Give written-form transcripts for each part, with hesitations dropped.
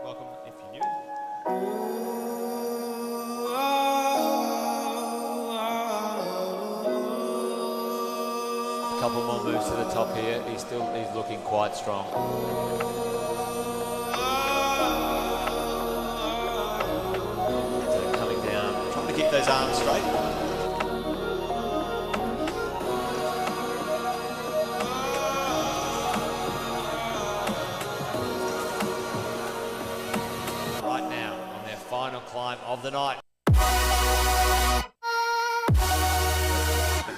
welcome if you're new. A couple more moves to the top here. He's looking quite strong. So coming down, trying to keep those arms straight. Final climb of the night. The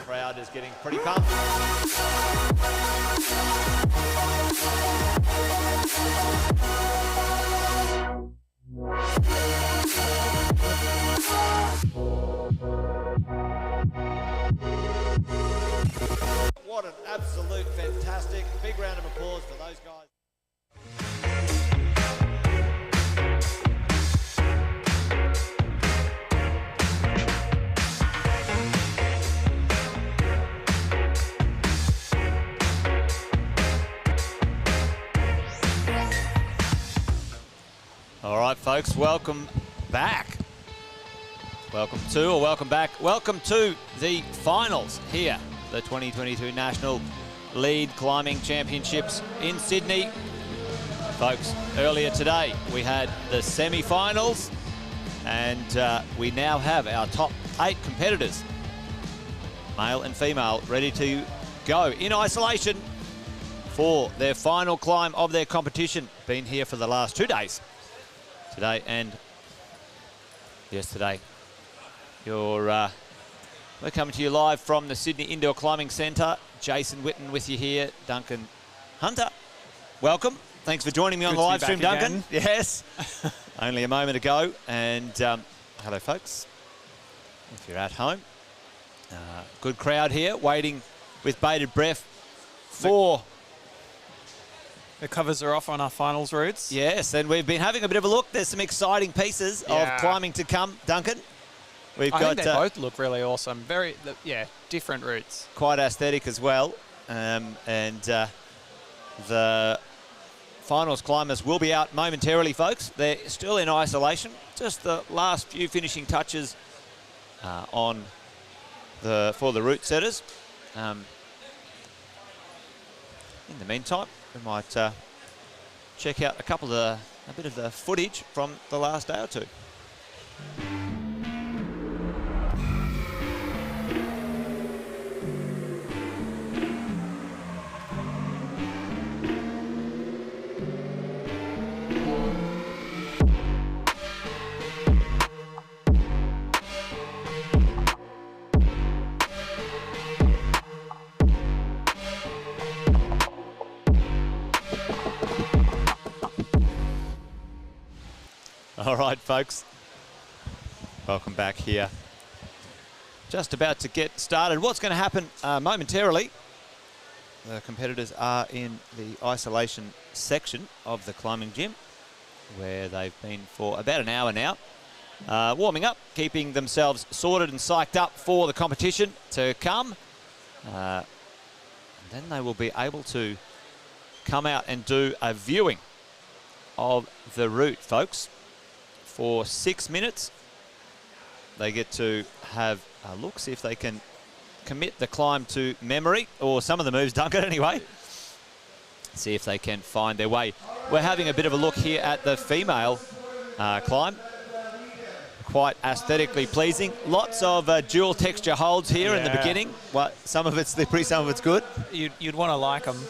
crowd is getting pretty pumped. What an absolute fantastic big round of applause for those guys. All right, folks, welcome back. Welcome to the finals here, the 2022 National Lead Climbing Championships in Sydney. Folks, earlier today we had the semi-finals, and we now have our top 8 competitors, male and female, ready to go in isolation for their final climb of their competition. Been here for the last 2 days. Today and yesterday. We're coming to you live from the Sydney Indoor Climbing Centre. Jason Witten with you here. Duncan Hunter, welcome. Thanks for joining me on the live stream, Duncan. Again. Yes, only a moment ago. And hello, folks. If you're at home, good crowd here, waiting with bated breath for. The covers are off on our finals routes. Yes, and we've been having a bit of a look. There's some exciting pieces of climbing to come, Duncan. I think they both look really awesome. Very, different routes. Quite aesthetic as well. The finals climbers will be out momentarily, folks. They're still in isolation. Just the last few finishing touches for the route setters. In the meantime, we might check out a bit of the footage from the last day or two. All right, folks, welcome back here. Just about to get started. What's going to happen momentarily, the competitors are in the isolation section of the climbing gym, where they've been for about an hour now, warming up, keeping themselves sorted and psyched up for the competition to come. And then they will be able to come out and do a viewing of the route, folks. For 6 minutes, they get to have a look, see if they can commit the climb to memory, or some of the moves, Duncan, anyway. See if they can find their way. We're having a bit of a look here at the female climb. Quite aesthetically pleasing. Lots of dual texture holds here in the beginning. Well, some of it's slippery, some of it's good. You'd want to like them.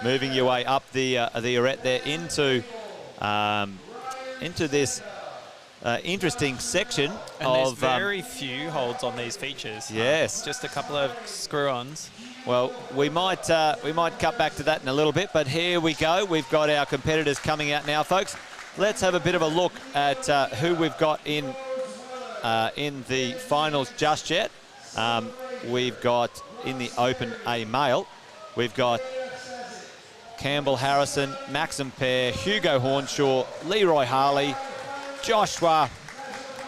Moving your way up the arete there into this interesting section. And there's very few holds on these features. Yes. Just a couple of screw-ons. Well, we might cut back to that in a little bit, but here we go. We've got our competitors coming out now, folks. Let's have a bit of a look at who we've got in the finals just yet. We've got in the open a male. We've got Campbell Harrison, Maxim Pear, Hugo Hornshaw, Leroy Harley, Joshua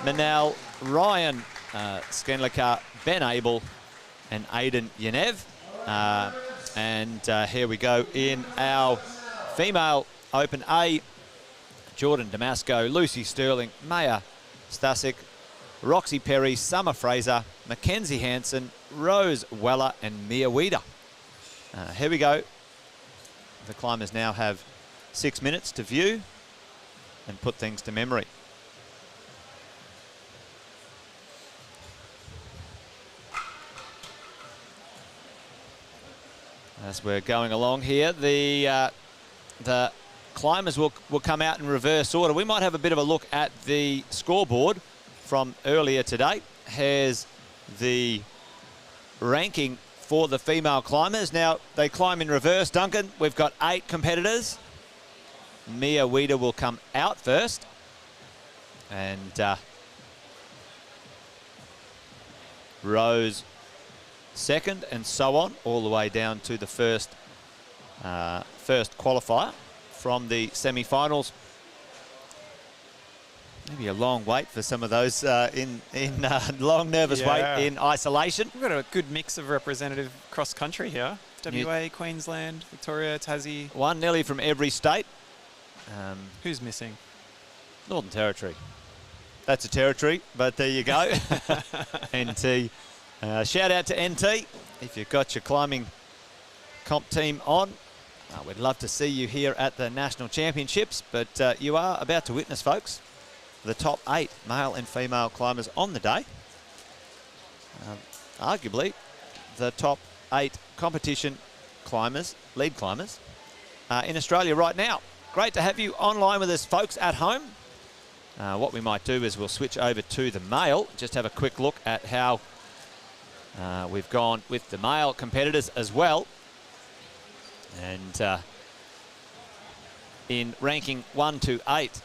Manel, Ryan Skenliker, Ben Abel, and Aidan Yanev. And here we go in our female Open A, Jordan Damasco, Lucy Sterling, Maya Stasic, Roxy Perry, Summer Fraser, Mackenzie Hansen, Rose Weller, and Mia Weeder. Here we go. The climbers now have 6 minutes to view and put things to memory. As we're going along here, the climbers will come out in reverse order. We might have a bit of a look at the scoreboard from earlier today. Here's the ranking for the female climbers. Now, they climb in reverse. Duncan, we've got 8 competitors. Mia Weeder will come out first. And Rose second, and so on, all the way down to the first qualifier from the semi-finals. Maybe a long wait for some of those in long nervous wait in isolation. We've got a good mix of representative cross-country here. WA, Queensland, Victoria, Tassie. One nearly from every state. Who's missing? Northern Territory. That's a territory, but there you go. NT. Shout out to NT. If you've got your climbing comp team on, we'd love to see you here at the National Championships, but you are about to witness, folks, the top 8 male and female climbers on the day. Arguably, the top 8 competition climbers, lead climbers, in Australia right now. Great to have you online with us, folks, at home. What we might do is we'll switch over to the male, just have a quick look at how we've gone with the male competitors as well. And in ranking 1 to 8,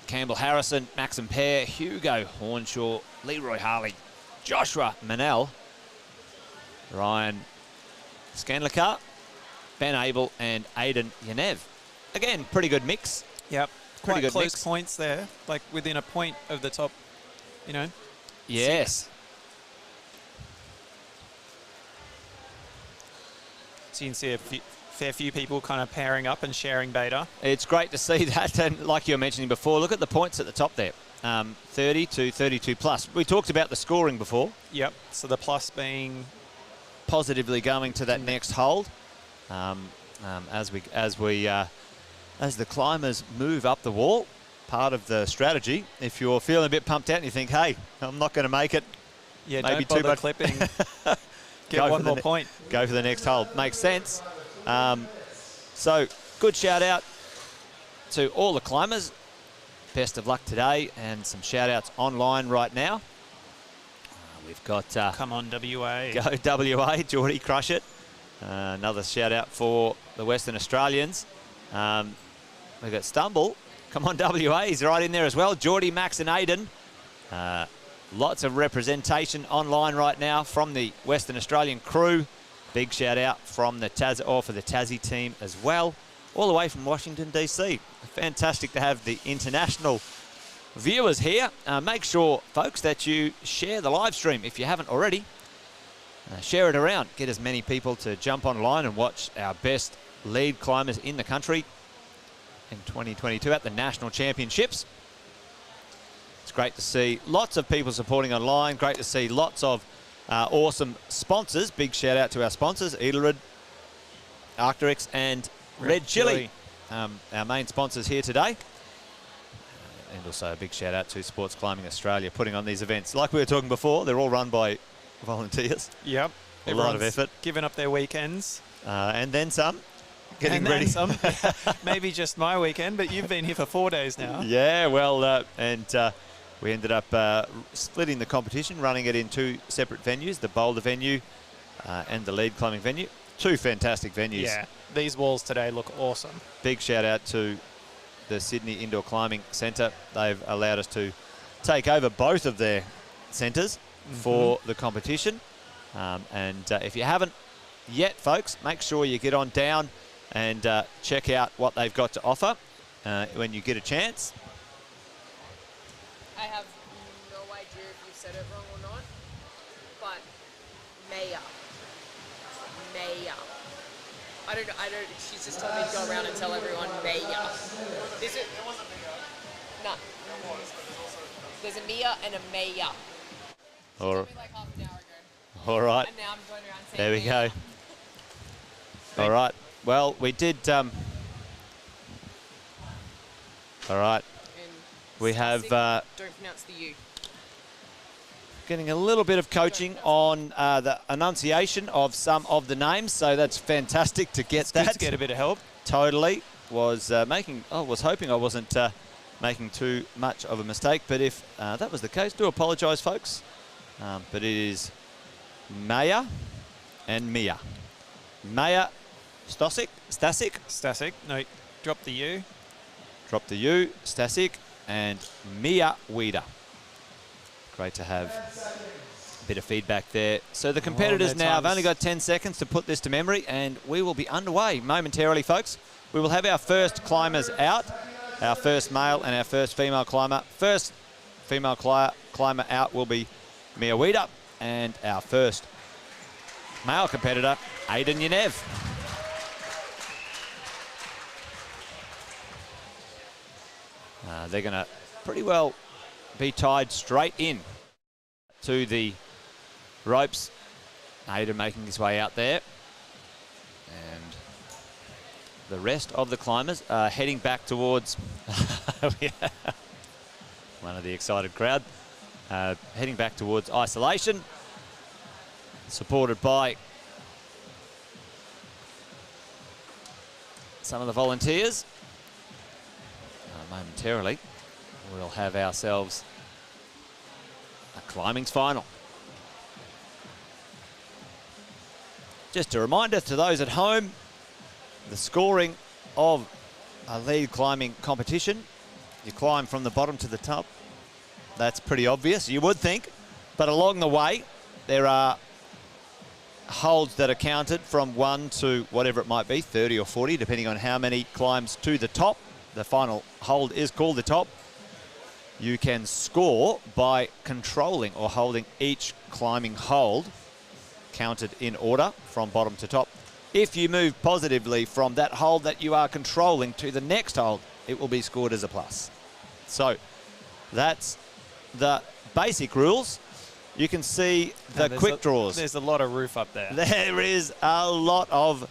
Campbell Harrison, Maxim Pear, Hugo Hornshaw, Leroy Harley, Joshua Manel, Ryan Scanlicar, Ben Abel, and Aidan Yanev. Again, pretty good mix. Yep. Pretty good close mix. Points there, like within a point of the top, you know. Yes. So you can see a fair few people kind of pairing up and sharing beta. It's great to see that, and like you were mentioning before, look at the points at the top there. 30 to 32 plus. We talked about the scoring before. Yep. So the plus being positively going to that next hold. As the climbers move up the wall, part of the strategy, if you're feeling a bit pumped out and you think, hey, I'm not going to make it, yeah, maybe don't too bother much clipping. Get one more point. Go for the next hold. Makes sense. So good shout out to all the climbers. Best of luck today, and some shout outs online right now. We've got come on WA. Go WA, Geordie, crush it. Another shout out for the Western Australians. We've got Stumble. Come on WA, he's right in there as well. Geordie, Max and Aiden. Lots of representation online right now from the Western Australian crew. Big shout out from the for the Tassie team as well, all the way from Washington DC. Fantastic to have the international viewers here. Make sure, folks, that you share the live stream if you haven't already. Share it around. Get as many people to jump online and watch our best lead climbers in the country in 2022 at the National Championships. It's great to see lots of people supporting online. Great to see lots of awesome sponsors. Big shout out to our sponsors, Edelrid, Arcturix, and Red Chili. Our main sponsors here today. And also a big shout out to Sports Climbing Australia putting on these events. Like we were talking before, they're all run by volunteers. Yep. A lot of effort. Giving up their weekends. And then some. Getting and ready. Then some. Maybe just my weekend, but you've been here for 4 days now. Yeah, well, we ended up splitting the competition, running it in 2 separate venues, the boulder venue and the lead climbing venue. 2 fantastic venues. Yeah, these walls today look awesome. Big shout out to the Sydney Indoor Climbing Centre. They've allowed us to take over both of their centres for the competition. If you haven't yet, folks, make sure you get on down and check out what they've got to offer when you get a chance. I have no idea if you said it wrong or not, but Maya. I don't. She's just told me to go around and tell everyone Maya. Is it? No. There's a Mia and a Maya. Or, Told me like half an hour ago. all right. And now I'm going around saying There we Maya. go. All right. Well, we did. All right. And We have don't pronounce the U. getting a little bit of coaching on the enunciation of some of the names, so that's fantastic to get that. Good to get a bit of help. Totally. Was hoping I wasn't making too much of a mistake, but if that was the case, do apologise, folks. But it is Maya and Mia. Maya Stasic. Stasic. No, drop the U. Drop the U. Stasic and Mia Weeder. Great to have a bit of feedback there. So the competitors now have only got 10 seconds to put this to memory, and we will be underway momentarily, folks. We will have our first climbers out, our first male and our first female climber. First female climber out will be Mia Weeder, and our first male competitor, Aidan Yanev. They're going to pretty well be tied straight in to the ropes. Aidan making his way out there. And the rest of the climbers are heading back towards one of the excited crowd, heading back towards isolation, supported by some of the volunteers. Momentarily, we'll have ourselves a climbing's final. Just a reminder to those at home, the scoring of a lead climbing competition, you climb from the bottom to the top. That's pretty obvious, you would think, but along the way there are holds that are counted from 1 to whatever it might be, 30 or 40, depending on how many climbs to the top. The final hold is called the top. You can score by controlling or holding each climbing hold, counted in order from bottom to top. If you move positively from that hold that you are controlling to the next hold, it will be scored as a plus. So that's the basic rules. You can see the quick draws. There's a lot of roof up there. There is a lot of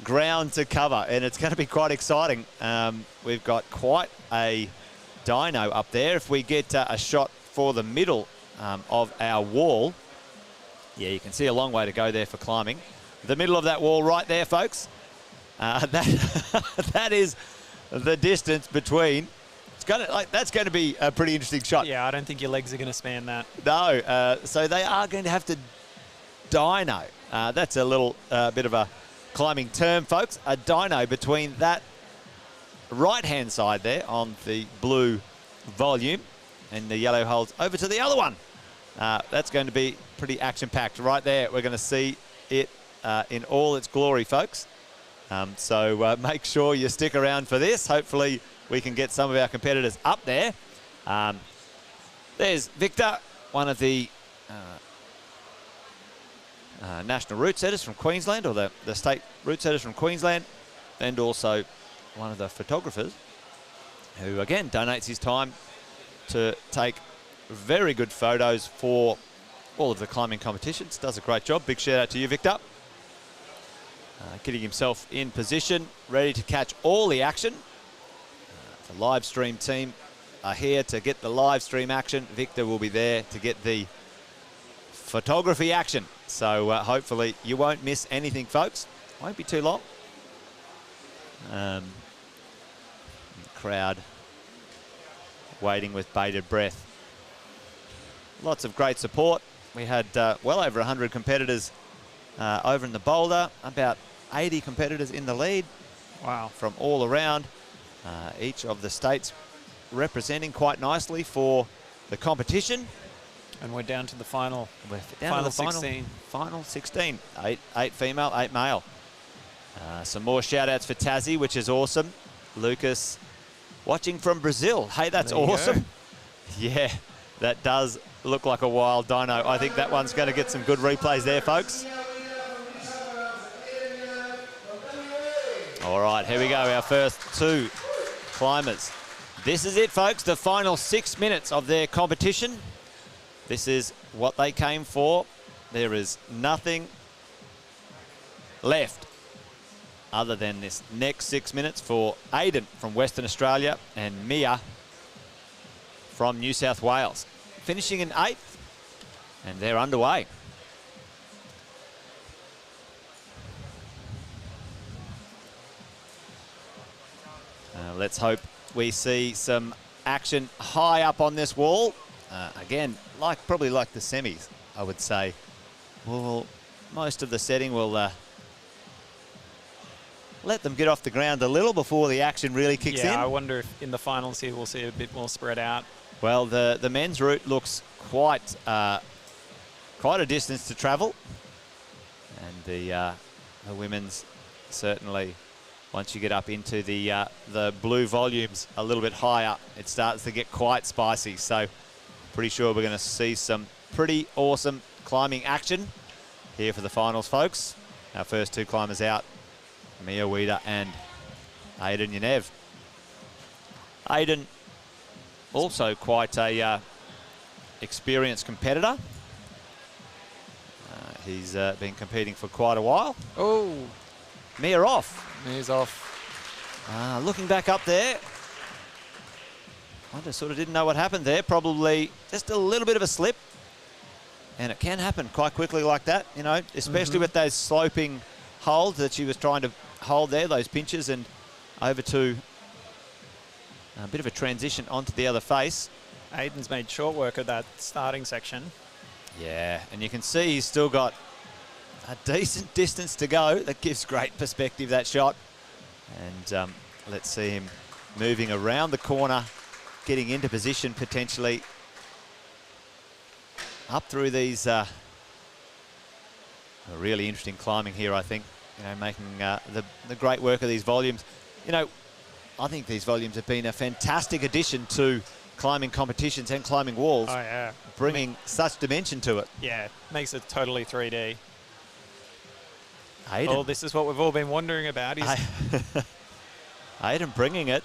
ground to cover, and it's going to be quite exciting. We've got quite a dyno up there. If we get a shot for the middle of our wall, yeah, you can see a long way to go there for climbing. The middle of that wall right there, folks, that is the distance between. That's going to be a pretty interesting shot. Yeah, I don't think your legs are going to span that. No, so they are going to have to dyno. That's a little bit of a climbing term, folks. A dyno between that right-hand side there on the blue volume and the yellow holds over to the other one. That's going to be pretty action-packed right there. We're going to see it in all its glory, folks. So make sure you stick around for this. Hopefully we can get some of our competitors up there. There's Victor, one of the national route setters from Queensland, or the state route setters from Queensland, and also one of the photographers who, again, donates his time to take very good photos for all of the climbing competitions. Does a great job. Big shout out to you, Victor. Getting himself in position, ready to catch all the action. The live stream team are here to get the live stream action. Victor will be there to get the photography action. So hopefully you won't miss anything, folks. Won't be too long. The crowd waiting with bated breath. Lots of great support. We had well over 100 competitors over in the boulder, about 80 competitors in the lead. Wow. From all around. Each of the states representing quite nicely for the competition. And we're down to the final. We're down to the 16. Final 16. Eight female, 8 male. Some more shout-outs for Tassie, which is awesome. Lucas watching from Brazil. Hey, that's awesome. Yeah, that does look like a wild dyno. I think that one's going to get some good replays there, folks. All right, here we go, our first two climbers. This is it, folks, the final 6 minutes of their competition. This is what they came for. There is nothing left other than this next 6 minutes for Aiden from Western Australia and Mia from New South Wales. Finishing in 8th, and they're underway. Let's hope we see some action high up on this wall. Again, probably like the semis, I would say. Well, most of the setting will let them get off the ground a little before the action really kicks in. Yeah, I wonder if in the finals here we'll see a bit more spread out. Well, the men's route looks quite a distance to travel, and the women's certainly. Once you get up into the blue volumes a little bit higher, it starts to get quite spicy. So pretty sure we're going to see some pretty awesome climbing action here for the finals, folks. Our first two climbers out, Mia Weeder and Aiden Yanev. Aiden, also quite a experienced competitor. He's been competing for quite a while. Oh, Mia off. Mia's off. Looking back up there, I just sort of didn't know what happened there. Probably just a little bit of a slip. And it can happen quite quickly like that, you know, especially with those sloping holds that she was trying to hold there, those pinches, and over to a bit of a transition onto the other face. Aiden's made short work of that starting section. Yeah, and you can see he's still got a decent distance to go. That gives great perspective, that shot. And let's see him moving around the corner, getting into position potentially. Up through these really interesting climbing here, I think. You know, making the great work of these volumes. You know, I think these volumes have been a fantastic addition to climbing competitions and climbing walls. Oh, yeah. Bringing such dimension to it. Yeah, makes it totally 3D. Aiden. Oh, this is what we've all been wondering about. Aiden bringing it.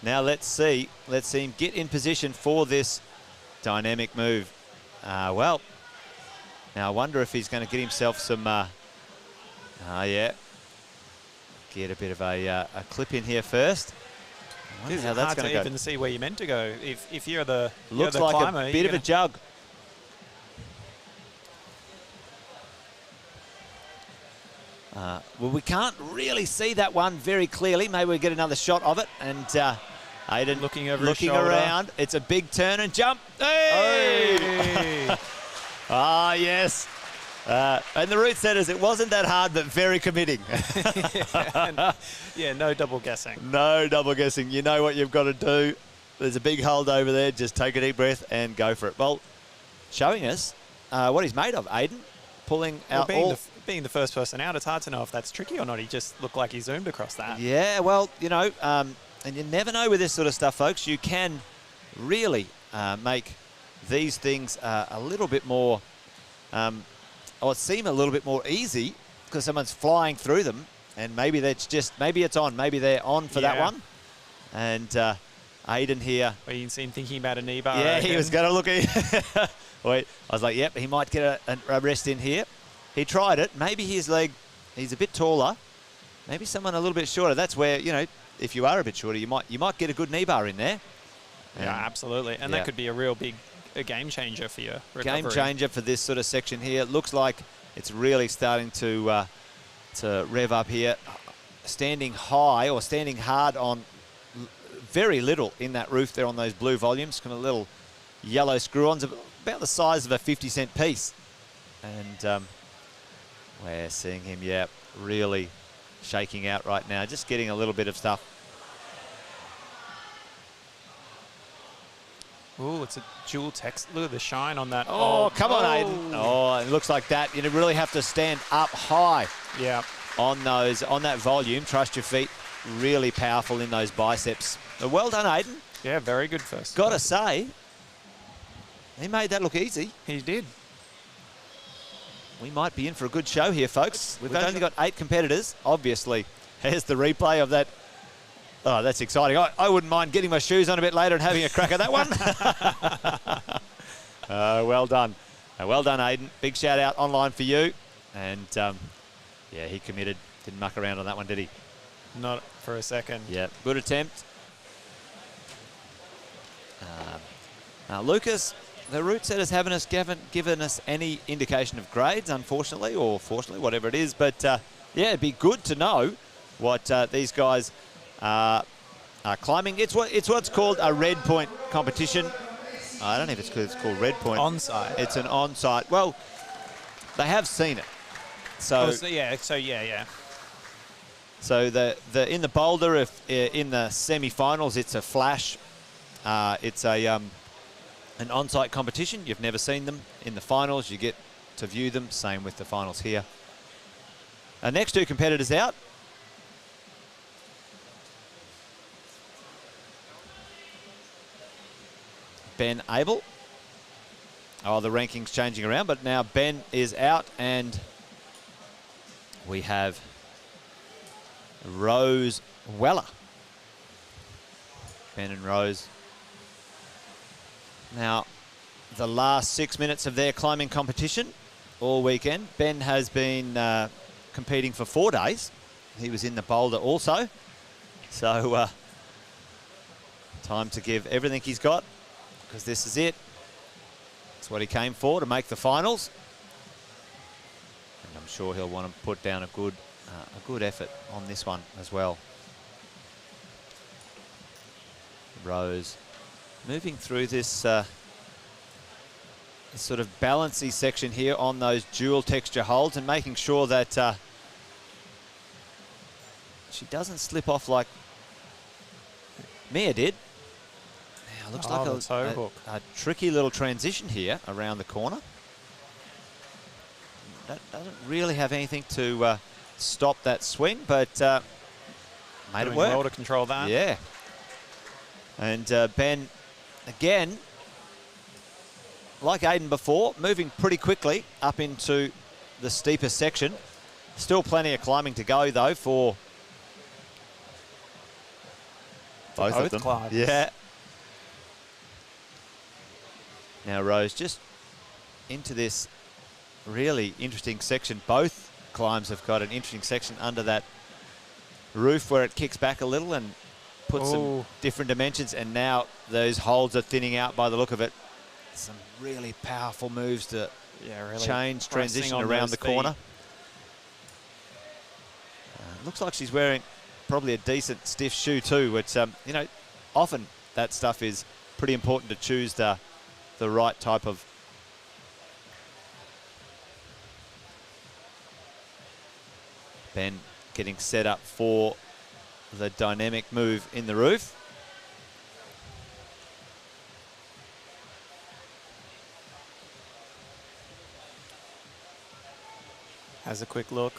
Now let's see him get in position for this dynamic move. Well, now I wonder if he's going to get himself some, yeah, get a bit of a clip in here first. I wonder It's how that's hard going to to go. even see where you're meant to go. If you're the Looks you're the like climber, a bit of a jug. Well, we can't really see that one very clearly. Maybe we get another shot of it. And Aiden looking shoulder. around. It's a big turn and jump. Hey! Hey! Yes. And the route setters, it wasn't that hard, but very committing. Yeah, no double guessing. No double guessing. You know what you've got to do. There's a big hold over there. Just take a deep breath and go for it. Well, showing us what he's made of, Aiden. Pulling out being the first person out, it's hard to know if that's tricky or not. He just looked like he zoomed across that. Yeah, well, you know, and you never know with this sort of stuff, folks. You can really make these things a little bit more, or seem a little bit more easy because someone's flying through them, and maybe it's on. Maybe they're on for that one. And Aiden here. Well, you can see him thinking about a knee bar. Yeah, he was going to look at Wait, I was like, yep, he might get a rest in here. He tried it. Maybe his leg, he's a bit taller. Maybe someone a little bit shorter. That's where, you know, if you are a bit shorter, you might get a good knee bar in there. Yeah, absolutely. And that could be a real big game changer for your recovery. Game changer for this sort of section here. It looks like it's really starting to rev up here. Standing high or standing hard on very little in that roof there on those blue volumes. Kind of little yellow screw-ons about the size of a 50-cent piece. And we're seeing him, yeah, really shaking out right now. Just getting a little bit of stuff. Ooh, it's a dual text. Look at the shine on that. Oh, come on, Aiden. Oh, it looks like that. You really have to stand up high. Yeah. On that volume. Trust your feet. Really powerful in those biceps. Well done, Aiden. Yeah, very good first. Gotta say, he made that look easy. He did. We might be in for a good show here, folks. We've only got 8 competitors. Obviously, Here's the replay of that. Oh, that's exciting. I wouldn't mind getting my shoes on a bit later and having a crack at that one. Well done. Well done, Aiden. Big shout out online for you. And yeah, he committed. Didn't muck around on that one, did he? Not for a second. Yeah, good attempt. Now, Lucas, the route setters haven't given us any indication of grades, unfortunately, or fortunately, whatever it is. But yeah, it'd be good to know what these guys are climbing. It's what's called a red point competition. I don't know if it's called red point. On-site. It's an on-site. Well, they have seen it. So yeah. So the in the boulder, if in the semi-finals, it's a flash. It's a an on-site competition. You've never seen them. In the finals, you get to view them. Same with the finals here. Our next two competitors out. Ben Abel. Oh, the ranking's changing around, but now Ben is out, and we have Rose Weller. Ben and Rose. Now, the last 6 minutes of their climbing competition all weekend. Ben has been competing for 4 days. He was in the boulder also. So, time to give everything he's got, because this is it. It's what he came for, to make the finals. And I'm sure he'll want to put down a good effort on this one as well. Rose moving through this, this sort of balancy section here on those dual texture holds, and making sure that she doesn't slip off like Mia did. Now, looks like a tricky little transition here around the corner. That doesn't really have anything to stop that swing, but made it work. Well to control that. Yeah. And Ben, again, like Aiden before, moving pretty quickly up into the steeper section. Still plenty of climbing to go, though, for both of them. climbs. Yeah. Now Rose just into this really interesting section. Both climbs have got an interesting section under that roof where it kicks back a little and puts some different dimensions, and now those holds are thinning out by the look of it. Some really powerful moves to really change transition around the corner. Looks like she's wearing probably a decent stiff shoe too, which you know, often that stuff is pretty important to choose the right type of. Ben getting set up for the dynamic move in the roof. Has a quick look.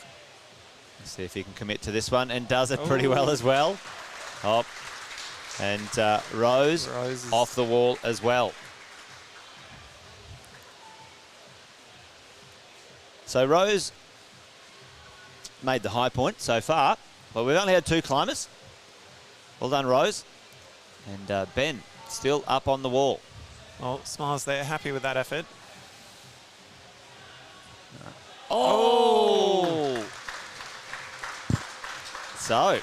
Let's see if he can commit to this one, and does it pretty well as well. Oh, and Rose off the wall as well. So Rose made the high point so far. Well, we've only had 2 climbers. Well done, Rose. And Ben still up on the wall. Well, Smiles there, happy with that effort. Oh! So,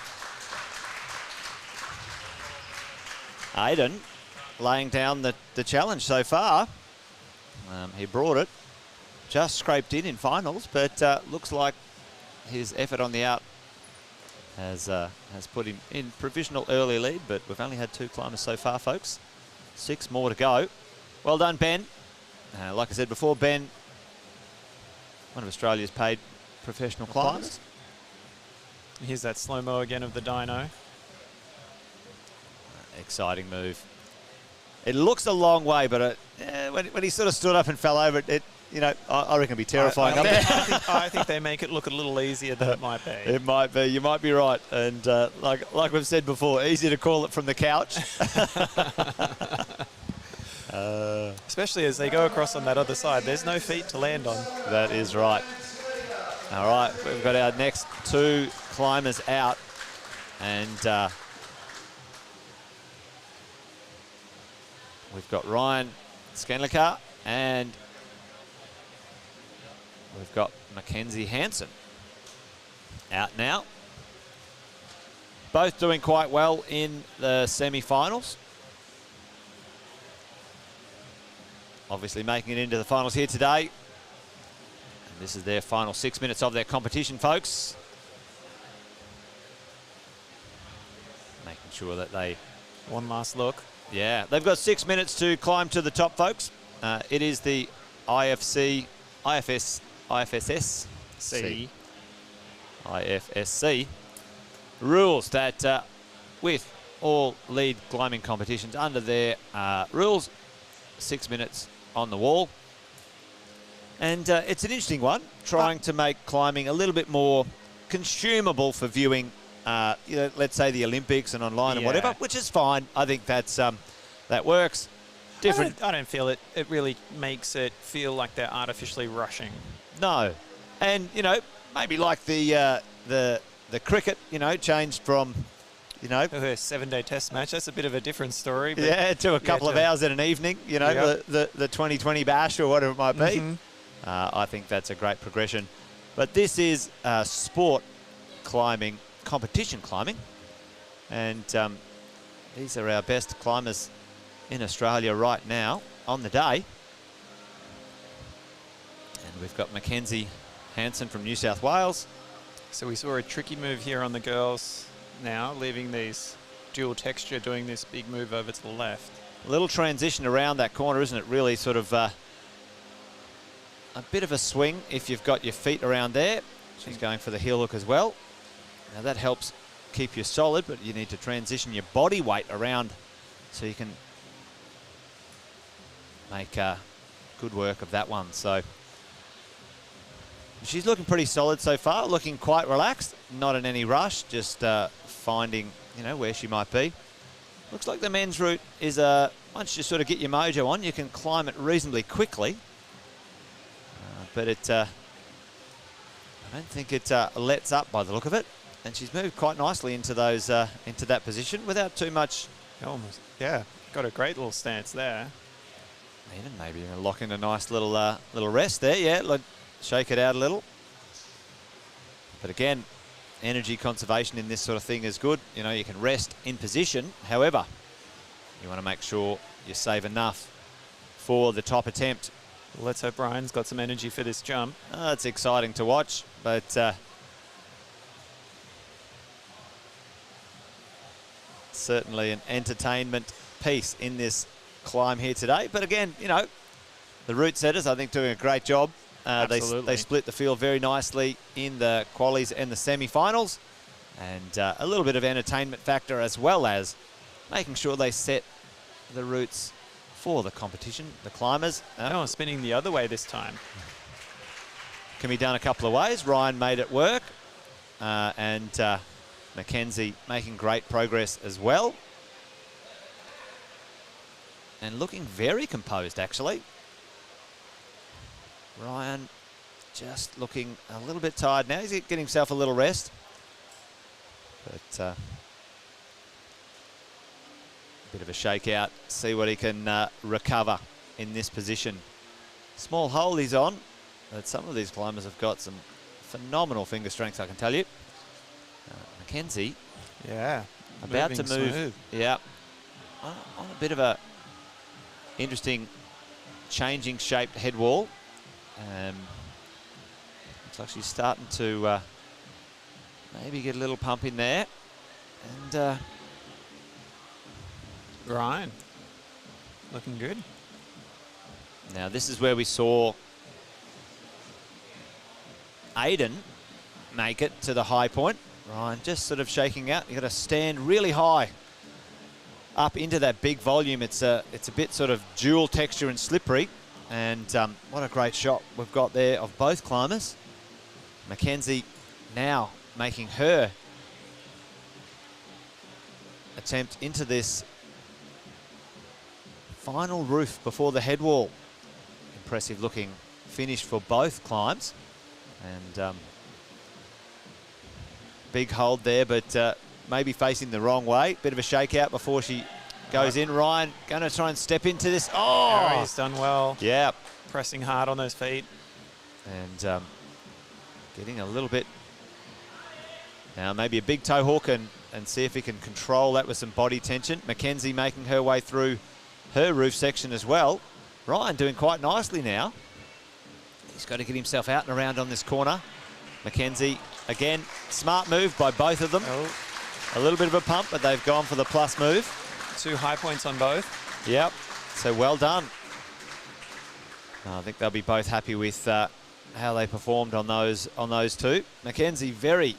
Aiden laying down the challenge so far. He brought it. Just scraped in finals, but looks like his effort on the out has put him in provisional early lead, but we've only had 2 climbers so far, folks. 6 more to go. Well done, Ben. Like I said before, Ben, one of Australia's paid professional climbers. Here's that slow-mo again of the dyno. Exciting move. It looks a long way, but when he sort of stood up and fell over it, you know, I reckon it'd be terrifying. I think they make it look a little easier than it might be. It might be. You might be right. And like we've said before, easy to call it from the couch. Especially as they go across on that other side. There's no feet to land on. That is right. All right, we've got our next 2 climbers out. And we've got Ryan Scanlicker and we've got Mackenzie Hansen out now. Both doing quite well in the semi-finals. Obviously making it into the finals here today. And this is their final 6 minutes of their competition, folks. Making sure that they... One last look. Yeah, they've got 6 minutes to climb to the top, folks. It is the IFSC rules that with all lead climbing competitions under their rules, 6 minutes on the wall. And it's an interesting one, trying to make climbing a little bit more consumable for viewing, you know, let's say the Olympics and online and whatever, which is fine. I think that's that works. Different. I don't feel it. It really makes it feel like they're artificially rushing. No, and you know, maybe like the cricket, you know, changed from, you know, a 7-day test match. That's a bit of a different story. But yeah, to a couple of hours in an evening. You know, the 2020 bash or whatever it might be. I think that's a great progression. But this is sport climbing, competition climbing, and these are our best climbers in Australia right now on the day. And we've got Mackenzie Hansen from New South Wales. So we saw a tricky move here on the girls now, leaving these dual texture, doing this big move over to the left. A little transition around that corner, isn't it? Really sort of a bit of a swing if you've got your feet around there. She's going for the heel hook as well. Now that helps keep you solid, but you need to transition your body weight around so you can make good work of that one. So she's looking pretty solid so far, looking quite relaxed, not in any rush, just finding, you know, where she might be. Looks like the men's route is, once you sort of get your mojo on, you can climb it reasonably quickly. But it, I don't think it lets up by the look of it. And she's moved quite nicely into those, into that position without too much. Almost, yeah, got a great little stance there. Even maybe lock in a nice little little rest there. Yeah, like shake it out a little. But again, energy conservation in this sort of thing is good. You know, you can rest in position. However, you want to make sure you save enough for the top attempt. Well, let's hope Ryan's got some energy for this jump. It's exciting to watch, but certainly an entertainment piece in this climb here today. But again, you know, the route setters, I think, doing a great job. They split the field very nicely in the qualies and the semi-finals, and a little bit of entertainment factor as well as making sure they set the routes for the competition, the climbers. Oh, spinning the other way this time. Can be done a couple of ways. Ryan made it work, and Mackenzie making great progress as well. And looking very composed, actually. Ryan just looking a little bit tired now. He's getting himself a little rest. But a bit of a shakeout. See what he can recover in this position. Small hole he's on. But some of these climbers have got some phenomenal finger strength, I can tell you. Mackenzie. Yeah. About to move. Smooth. Yeah. On a bit of a interesting changing shaped head wall. Looks like she's starting to maybe get a little pump in there. And Ryan, looking good. Now this is where we saw Aiden make it to the high point. Ryan just sort of shaking out. You've got to stand really high up into that big volume. It's a bit sort of dual texture and slippery. And what a great shot we've got there of both climbers. Mackenzie now making her attempt into this final roof before the head wall. Impressive looking finish for both climbs. And big hold there, but maybe facing the wrong way. Bit of a shakeout before she goes in. Ryan going to try and step into this. Oh! Harry's done well. Yeah. Pressing hard on those feet. And getting a little bit... Now maybe a big toe hook and see if he can control that with some body tension. Mackenzie making her way through her roof section as well. Ryan doing quite nicely now. He's got to get himself out and around on this corner. Mackenzie, again, smart move by both of them. Oh. A little bit of a pump, but they've gone for the plus move. 2 high points on both. Yep, so well done. I think they'll be both happy with how they performed on those two. Mackenzie very,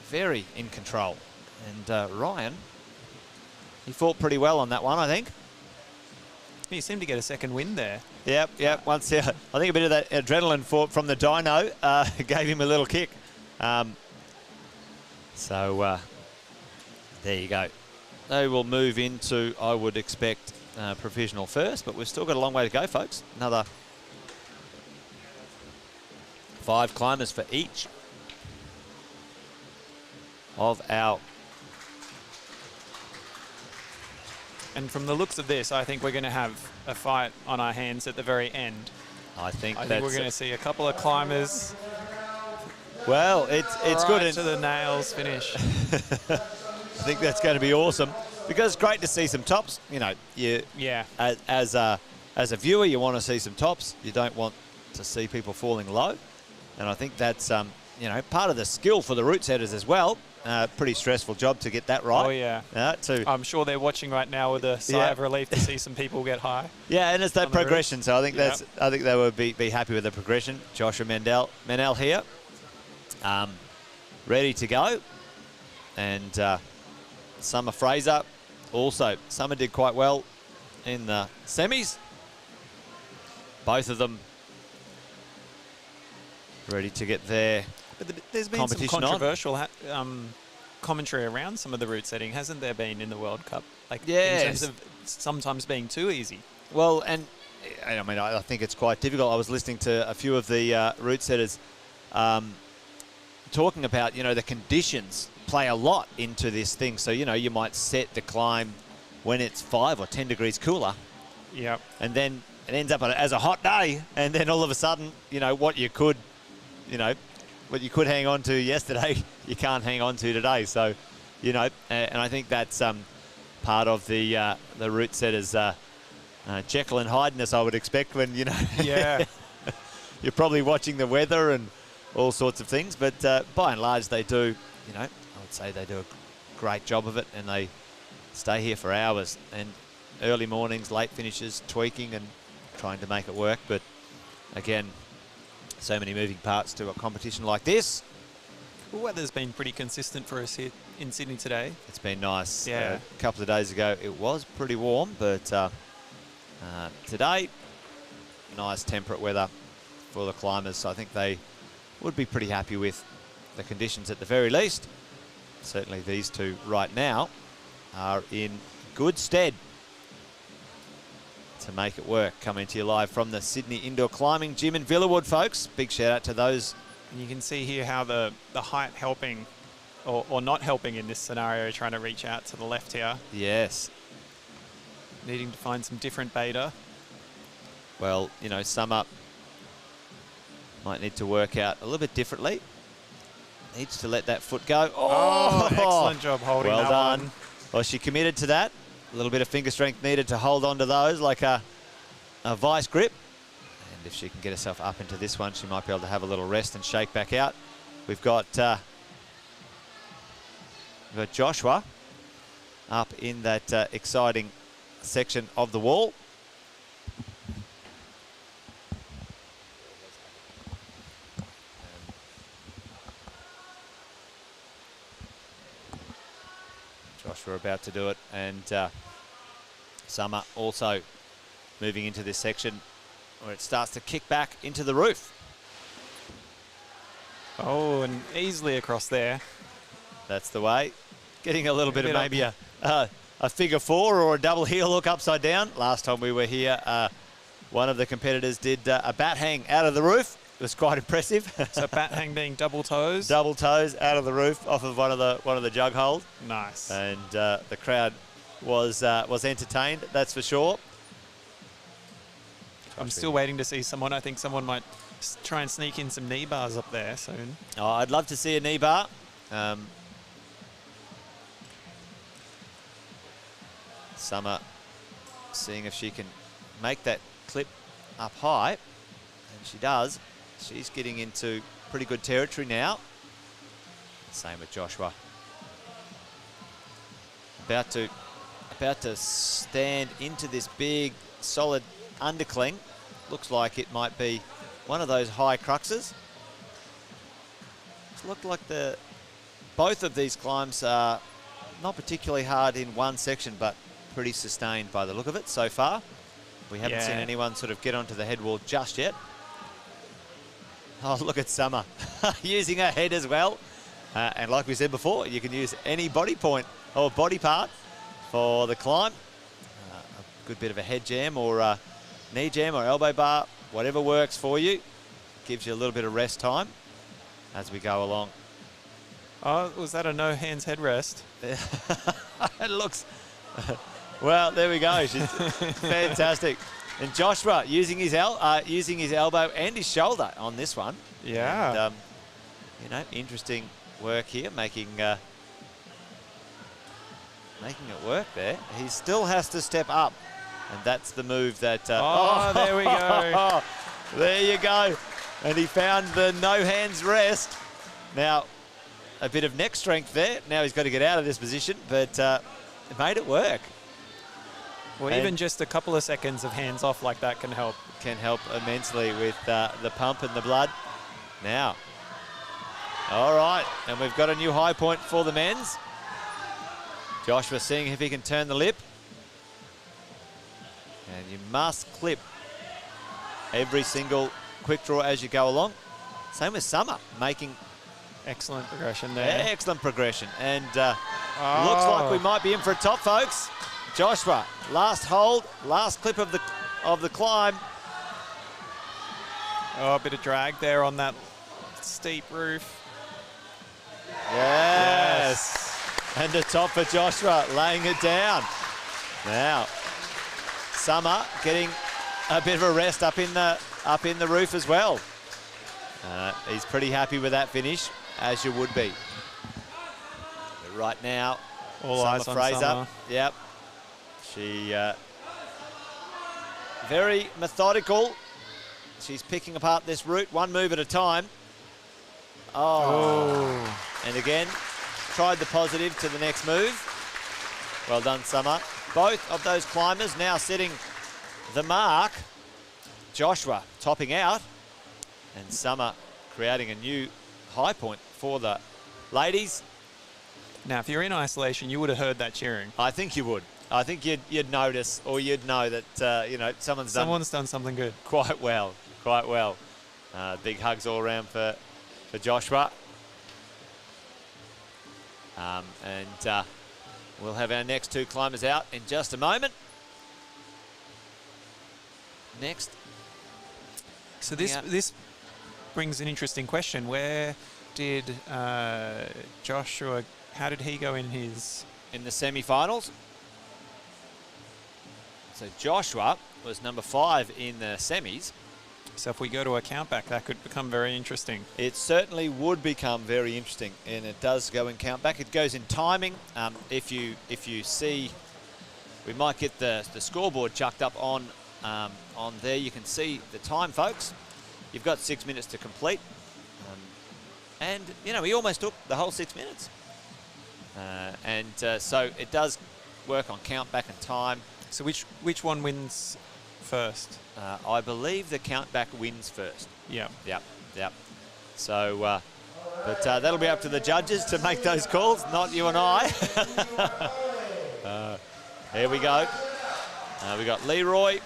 very in control. And Ryan, he fought pretty well on that one, I think. He seemed to get a second win there. Yep. Once, I think a bit of that adrenaline from the dyno gave him a little kick. So there you go. They will move into, I would expect, provisional first, but we've still got a long way to go, folks. Another 5 climbers for each of our... And from the looks of this, I think we're going to have a fight on our hands at the very end. I think we're going to see a couple of climbers. Well, it's good to the nails finish. I think that's going to be awesome because it's great to see some tops. You know, as a viewer, you want to see some tops. You don't want to see people falling low, and I think that's part of the skill for the route setters as well. Pretty stressful job to get that right. Oh yeah. I'm sure they're watching right now with a sigh of relief to see some people get high. Yeah, and it's that progression. So I think I think they would be happy with the progression. Joshua Menel here, ready to go, and Summer Fraser also. Summer did quite well in the semis. Both of them ready to get there. But there's been some controversial commentary around some of the route setting, hasn't there been, in the World Cup? Like, in terms of sometimes being too easy. Well, and I mean, I think it's quite difficult. I was listening to a few of the route setters talking about, the conditions play a lot into this thing. So, you might set the climb when it's 5 or 10 degrees cooler. Yep. And then it ends up as a hot day. And then all of a sudden, what you could hang on to yesterday, you can't hang on to today. So, and I think that's part of the route setters Jekyll and Hyde-ness, I would expect, when, Yeah. you're probably watching the weather and all sorts of things. But by and large, they do, I would say they do a great job of it, and they stay here for hours and early mornings, late finishes, tweaking and trying to make it work. But again, so many moving parts to a competition like this. The weather's been pretty consistent for us here in Sydney today. It's been nice. Yeah. A couple of days ago, it was pretty warm, but today, nice temperate weather for the climbers. So I think they would be pretty happy with the conditions at the very least. Certainly these two right now are in good stead to make it work. Coming to you live from the Sydney Indoor Climbing Gym in Villawood, folks. Big shout out to those. And you can see here how the height helping or not helping in this scenario, trying to reach out to the left here. Yes. Needing to find some different beta. Well, Summer might need to work out a little bit differently. Needs to let that foot go. Oh, excellent job holding that done. one. Well, she committed to that. A little bit of finger strength needed to hold on to those like a vice grip. And if she can get herself up into this one, she might be able to have a little rest and shake back out. We've got Joshua up in that exciting section of the wall. Joshua about to do it, and Summer also moving into this section where it starts to kick back into the roof. Oh, and easily across there. That's the way. Getting a little bit of maybe a figure 4 or a double heel hook upside down. Last time we were here, one of the competitors did a bat hang out of the roof. quite impressive. So bat hang being double toes. Double toes out of the roof off of one of the jug holes. Nice. And the crowd was entertained, that's for sure. I'm still waiting to see someone. I think someone might try and sneak in some knee bars up there soon. Oh, I'd love to see a knee bar. Summer seeing if she can make that clip up high, and she does. She's getting into pretty good territory now. Same with Joshua. About to stand into this big, solid undercling. Looks like it might be one of those high cruxes. It looked like both of these climbs are not particularly hard in one section, but pretty sustained by the look of it so far. We haven't seen anyone sort of get onto the head wall just yet. Oh, look at Summer using her head as well. And like we said before, you can use any body point or body part for the climb. A good bit of a head jam or a knee jam or elbow bar, whatever works for you. Gives you a little bit of rest time as we go along. Oh, was that a no hands headrest? It looks... Well, there we go. She's fantastic. And Joshua using his elbow and his shoulder on this one. Yeah. And, you know, interesting work here, making it work there. He still has to step up, and that's the move that... there we go. There you go. And he found the no hands rest. Now, a bit of neck strength there. Now he's got to get out of this position, but it made it work. Well, and even just a couple of seconds of hands off like that can help. Can help immensely with the pump and the blood. Now, all right, and we've got a new high point for the men's. Joshua seeing if he can turn the lip. And you must clip every single quick draw as you go along. Same with Summer, making... Excellent progression there. Excellent progression. And looks like we might be in for a top, folks. Joshua, last hold, last clip of the climb. Oh, a bit of drag there on that steep roof. Yes. And the top for Joshua, laying it down. Now, Summer getting a bit of a rest up in the roof as well. He's pretty happy with that finish, as you would be. But right now, all eyes on Fraser. Summer. Yep. She very methodical. She's picking apart this route one move at a time. Oh. And again, tried the positive to the next move. Well done, Summer. Both of those climbers now setting the mark. Joshua topping out, and Summer creating a new high point for the ladies. Now, if you're in isolation, you would have heard that cheering. I think you would. I think you'd notice, or you'd know that you know someone's done something good. Quite well. Big hugs all around for Joshua. And we'll have our next two climbers out in just a moment. Next. So this brings an interesting question. Where did Joshua? How did he go in the semi-finals? So Joshua was number 5 in the semis. So if we go to a countback, that could become very interesting. It certainly would become very interesting, and it does go in countback. It goes in timing. If you see, we might get the scoreboard chucked up on there. You can see the time, folks. You've got 6 minutes to complete, and you know he almost took the whole 6 minutes. So it does work on countback and time. So which one wins first? I believe the countback wins first. Yeah. Yep. So, but that'll be up to the judges to make those calls, not you and I. Here we go. We got Leroy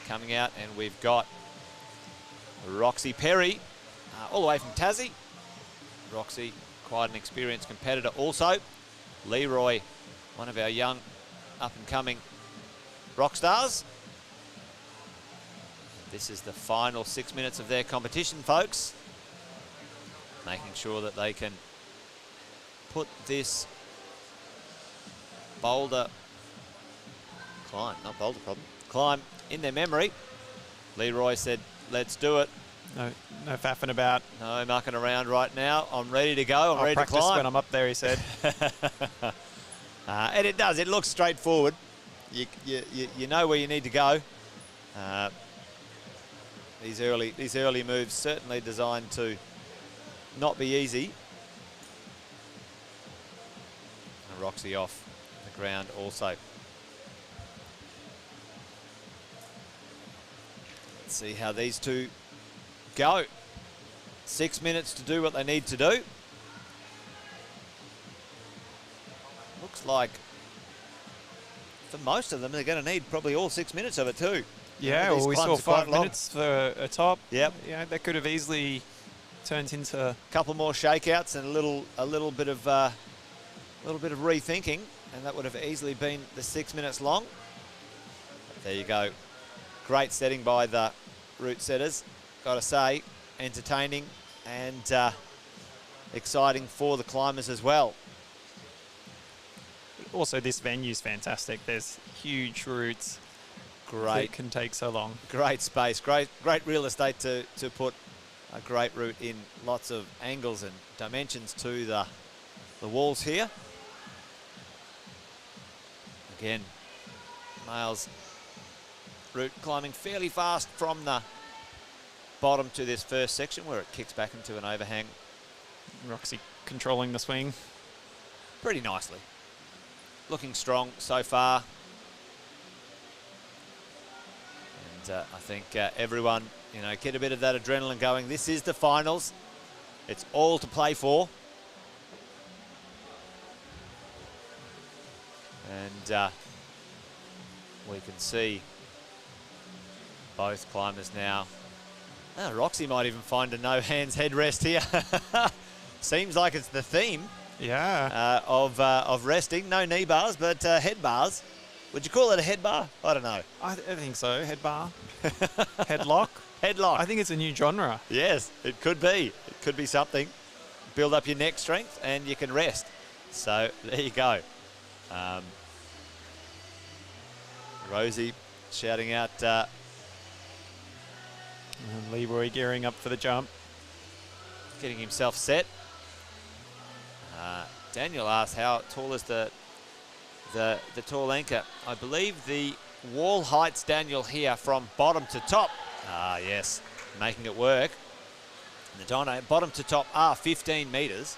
coming out, and we've got Roxy Perry all the way from Tassie. Roxy, quite an experienced competitor also. Leroy, one of our young up-and-coming rock stars. This is the final 6 minutes of their competition, folks. Making sure that they can put this boulder climb, not boulder problem, climb in their memory. Leroy said, let's do it. No faffing about. No mucking around right now. I'm ready to go. I'm ready to climb. When I'm up there, he said. And it does. It looks straightforward. You know where you need to go. These early moves certainly designed to not be easy. And Roxy off the ground also. Let's see how these two go. 6 minutes to do what they need to do. Looks like for most of them, they're going to need probably all 6 minutes of it too. Yeah, well, we saw 5 minutes for a top. Yep. Yeah, that could have easily turned into a couple more shakeouts and a little bit of rethinking, and that would have easily been the 6 minutes long. But there you go. Great setting by the route setters. Got to say, entertaining and exciting for the climbers as well. Also, this venue's fantastic. There's huge routes. Great. It can take so long. Great space. Great real estate to put a great route in. Lots of angles and dimensions to the walls here. Again, males route climbing fairly fast from the bottom to this first section where it kicks back into an overhang. Roxy controlling the swing pretty nicely. Looking strong so far. And I think everyone, get a bit of that adrenaline going. This is the finals. It's all to play for. And we can see both climbers now. Roxy might even find a no-hands headrest here. Seems like it's the theme. Yeah. Of resting. No knee bars, but head bars. Would you call it a head bar? I don't know. I think so. Head bar. Headlock. Headlock. I think it's a new genre. Yes, it could be. It could be something. Build up your neck strength and you can rest. So there you go. Rosie shouting out. And Leroy gearing up for the jump. Getting himself set. Daniel asked how tall is the tall anchor. I believe the wall heights, Daniel, here from bottom to top. Yes, making it work. And the dyno, bottom to top are 15 metres.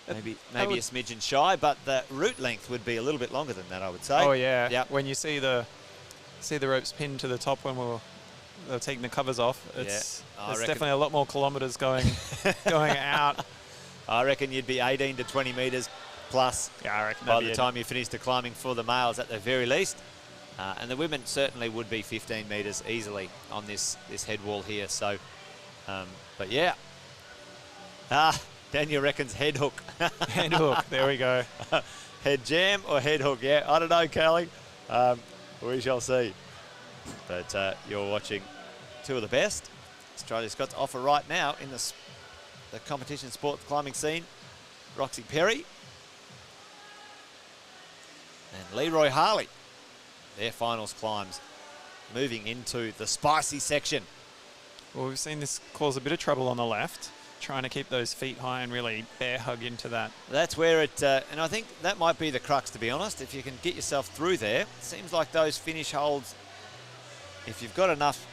Maybe a smidgen shy, but the route length would be a little bit longer than that, I would say. Oh yeah. Yep. When you see the ropes pinned to the top when they're taking the covers off, there's definitely a lot more kilometres going out. I reckon you'd be 18 to 20 metres plus by the time you finish the climbing for the males at the very least. And the women certainly would be 15 metres easily on this head wall here. So, but yeah. Daniel reckons head hook. Head hook, there we go. Head jam or head hook, yeah. I don't know, Carly. We shall see. But you're watching two of the best Australia's got to offer right now in the competition sport climbing scene. Roxy Perry and Leroy Harley. Their finals climbs moving into the spicy section. Well, we've seen this cause a bit of trouble on the left, trying to keep those feet high and really bear hug into that. That's where it, and I think that might be the crux, to be honest. If you can get yourself through there, it seems like those finish holds, if you've got enough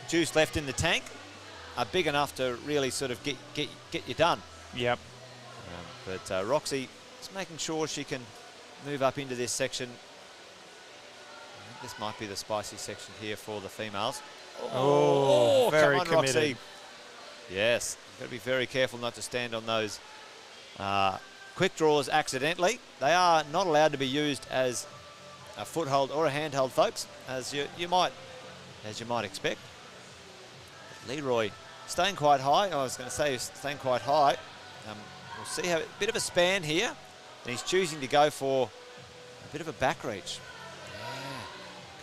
juice left in the tank, are big enough to really sort of get you done. Yep. But Roxy is making sure she can move up into this section. I think this might be the spicy section here for the females. Oh, very come on, committed. Roxy. Yes, got to be very careful not to stand on those quick draws accidentally. They are not allowed to be used as a foothold or a handhold, folks, as you might expect. Leroy staying quite high. I was going to say staying quite high. We'll see how a bit of a span here, and he's choosing to go for a bit of a back reach. Yeah.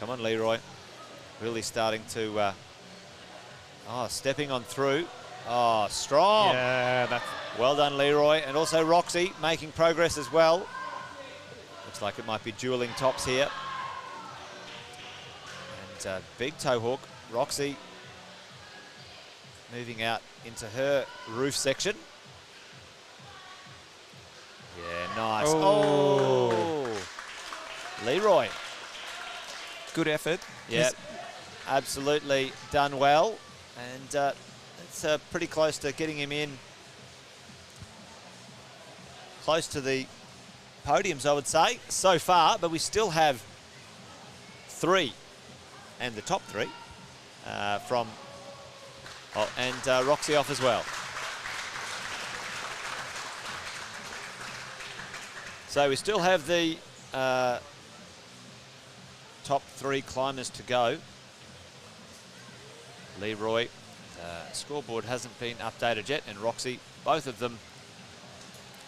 Come on, Leroy. really starting to, stepping on through. Oh, strong. Yeah, that's... Well done, Leroy. And also Roxy making progress as well. Looks like it might be dueling tops here. And big toe hook. Roxy moving out into her roof section. Yeah, nice. Oh. Leroy. Good effort. Yeah, absolutely done well. And it's pretty close to getting him in. Close to the podiums, I would say, so far. But we still have 3. And the top 3 from... Oh, and Roxy off as well. So we still have the top 3 climbers to go. Leroy, scoreboard hasn't been updated yet, and Roxy, both of them.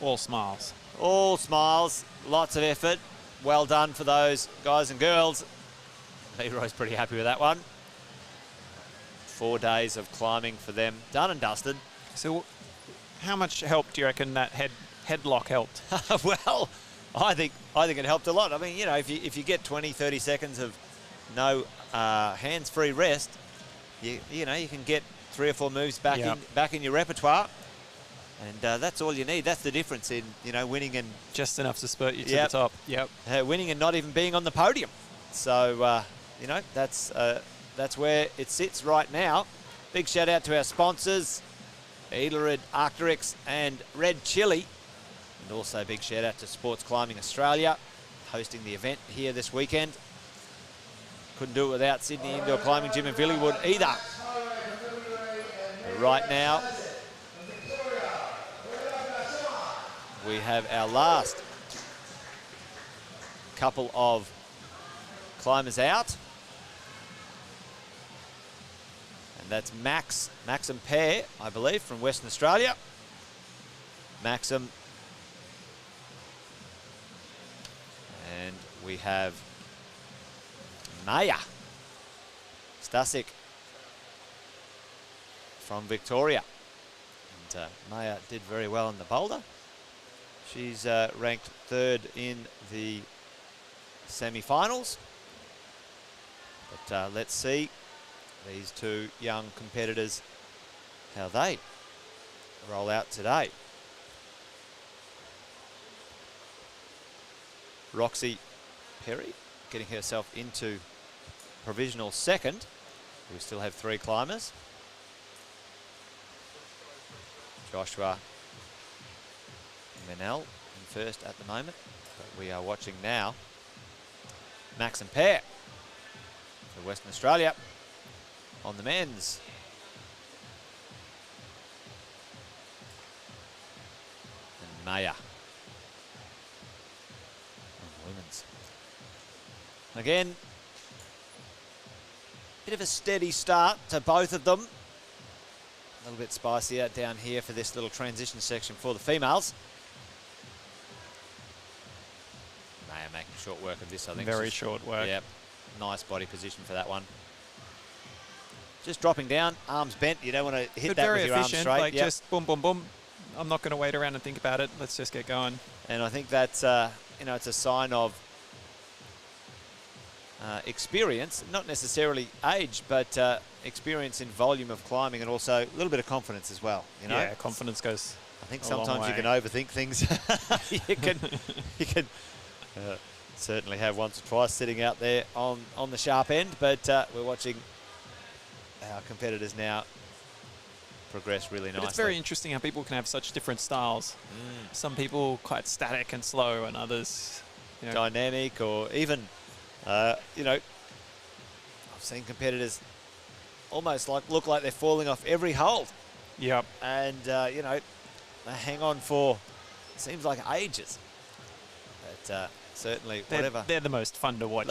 All smiles. All smiles, lots of effort. Well done for those guys and girls. Leroy's pretty happy with that one. 4 days of climbing for them, done and dusted. So how much help do you reckon that headlock helped? Well, I think it helped a lot. I mean, you know, if you get 20, 30 seconds of no hands-free rest, you know, you can get 3 or 4 moves back in your repertoire. And that's all you need. That's the difference in, you know, winning and... Just enough to spurt you to the top. Yep. Winning and not even being on the podium. So, you know, that's where it sits right now. Big shout out to our sponsors, Edelrid, Arcturix and Red Chili. And also big shout out to Sports Climbing Australia, hosting the event here this weekend. Couldn't do it without Sydney Indoor Climbing Gym in Villywood either. But right now, we have our last couple of climbers out. And that's Maxim Pear, I believe, from Western Australia. Maxim. And we have Maya Stasik from Victoria. And Maya did very well in the boulder. She's ranked 3rd in the semi-finals. But let's see these 2 young competitors, how they roll out today. Roxy Perry getting herself into provisional 2nd. We still have 3 climbers. Joshua Menel in 1st at the moment, but we are watching now Maxim Pear for Western Australia on the men's. And Maya on the women's. Again, bit of a steady start to both of them. A little bit spicier down here for this little transition section for the females. Maya making short work of this, I think. Very short work. Yep. Nice body position for that one. Just dropping down, arms bent. You don't want to hit that with your arms straight. Like just boom, boom, boom. I'm not going to wait around and think about it. Let's just get going. And I think that's, you know, it's a sign of experience, not necessarily age, but experience in volume of climbing, and also a little bit of confidence as well. You know, yeah, confidence goes. I think sometimes you can overthink things. you can certainly have once or twice sitting out there on the sharp end, but we're watching our competitors now progress really nicely. But it's very interesting how people can have such different styles. Some people quite static and slow, and others, you know, dynamic, or even, you know, I've seen competitors almost look like they're falling off every hold. Yep. And, you know, they hang on for, it seems like ages. But certainly, whatever. They're the most fun to watch,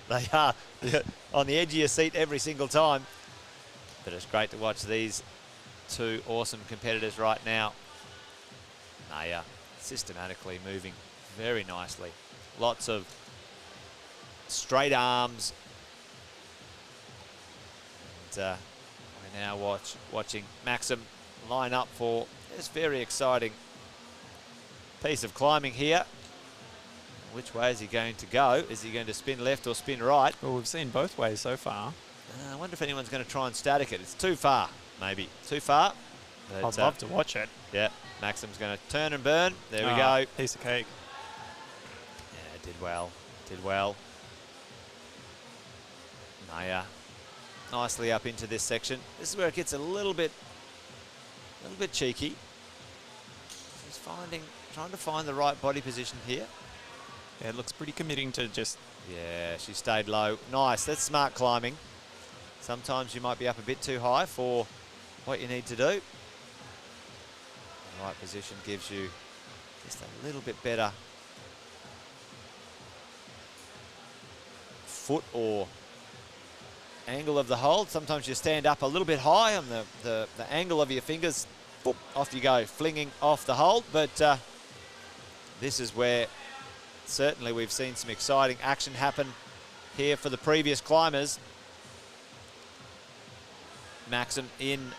They are. They're on the edge of your seat every single time. But it's great to watch these 2 awesome competitors right now. They are systematically moving very nicely. Lots of straight arms, we're now watching Maxim line up for this very exciting piece of climbing here. Which way is he going to go? Is he going to spin left or spin right? Well, we've seen both ways so far. I wonder if anyone's going to try and static it. It's too far, maybe. Too far. But, I'd love to watch it. Yeah, Maxim's going to turn and burn. There we go. Piece of cake. Yeah, did well. Did well. Maya nicely up into this section. This is where it gets a little bit cheeky. He's trying to find the right body position here. Yeah, it looks pretty committing to just... Yeah, she stayed low. Nice, that's smart climbing. Sometimes you might be up a bit too high for what you need to do. The right position gives you just a little bit better foot or angle of the hold. Sometimes you stand up a little bit high on the angle of your fingers. Boop, off you go, flinging off the hold. But this is where certainly we've seen some exciting action happen here for the previous climbers. Maxim in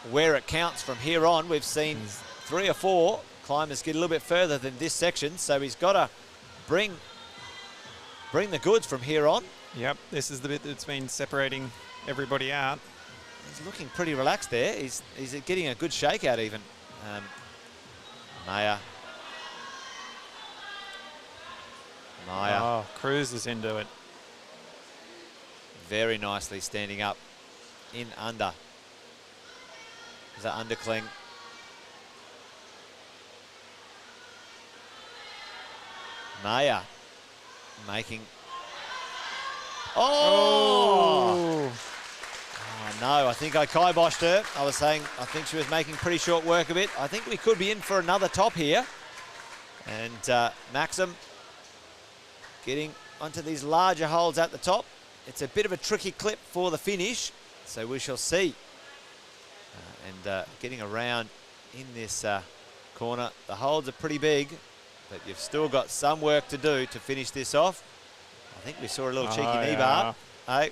where it counts from here on. We've seen 3 or 4 climbers get a little bit further than this section, so he's got to bring the goods from here on. Yep, this is the bit that's been separating everybody out. He's looking pretty relaxed there. He's getting a good shakeout even. Maya. Oh, cruises into it. Very nicely standing up in under. There's that undercling. Maya making... Oh! Oh, no, I think I kiboshed her. I was saying I think she was making pretty short work of it. I think we could be in for another top here. And Maxim getting onto these larger holes at the top. It's a bit of a tricky clip for the finish, so we shall see. And getting around in this corner. The holds are pretty big, but you've still got some work to do to finish this off. I think we saw a little cheeky knee bar. Hey,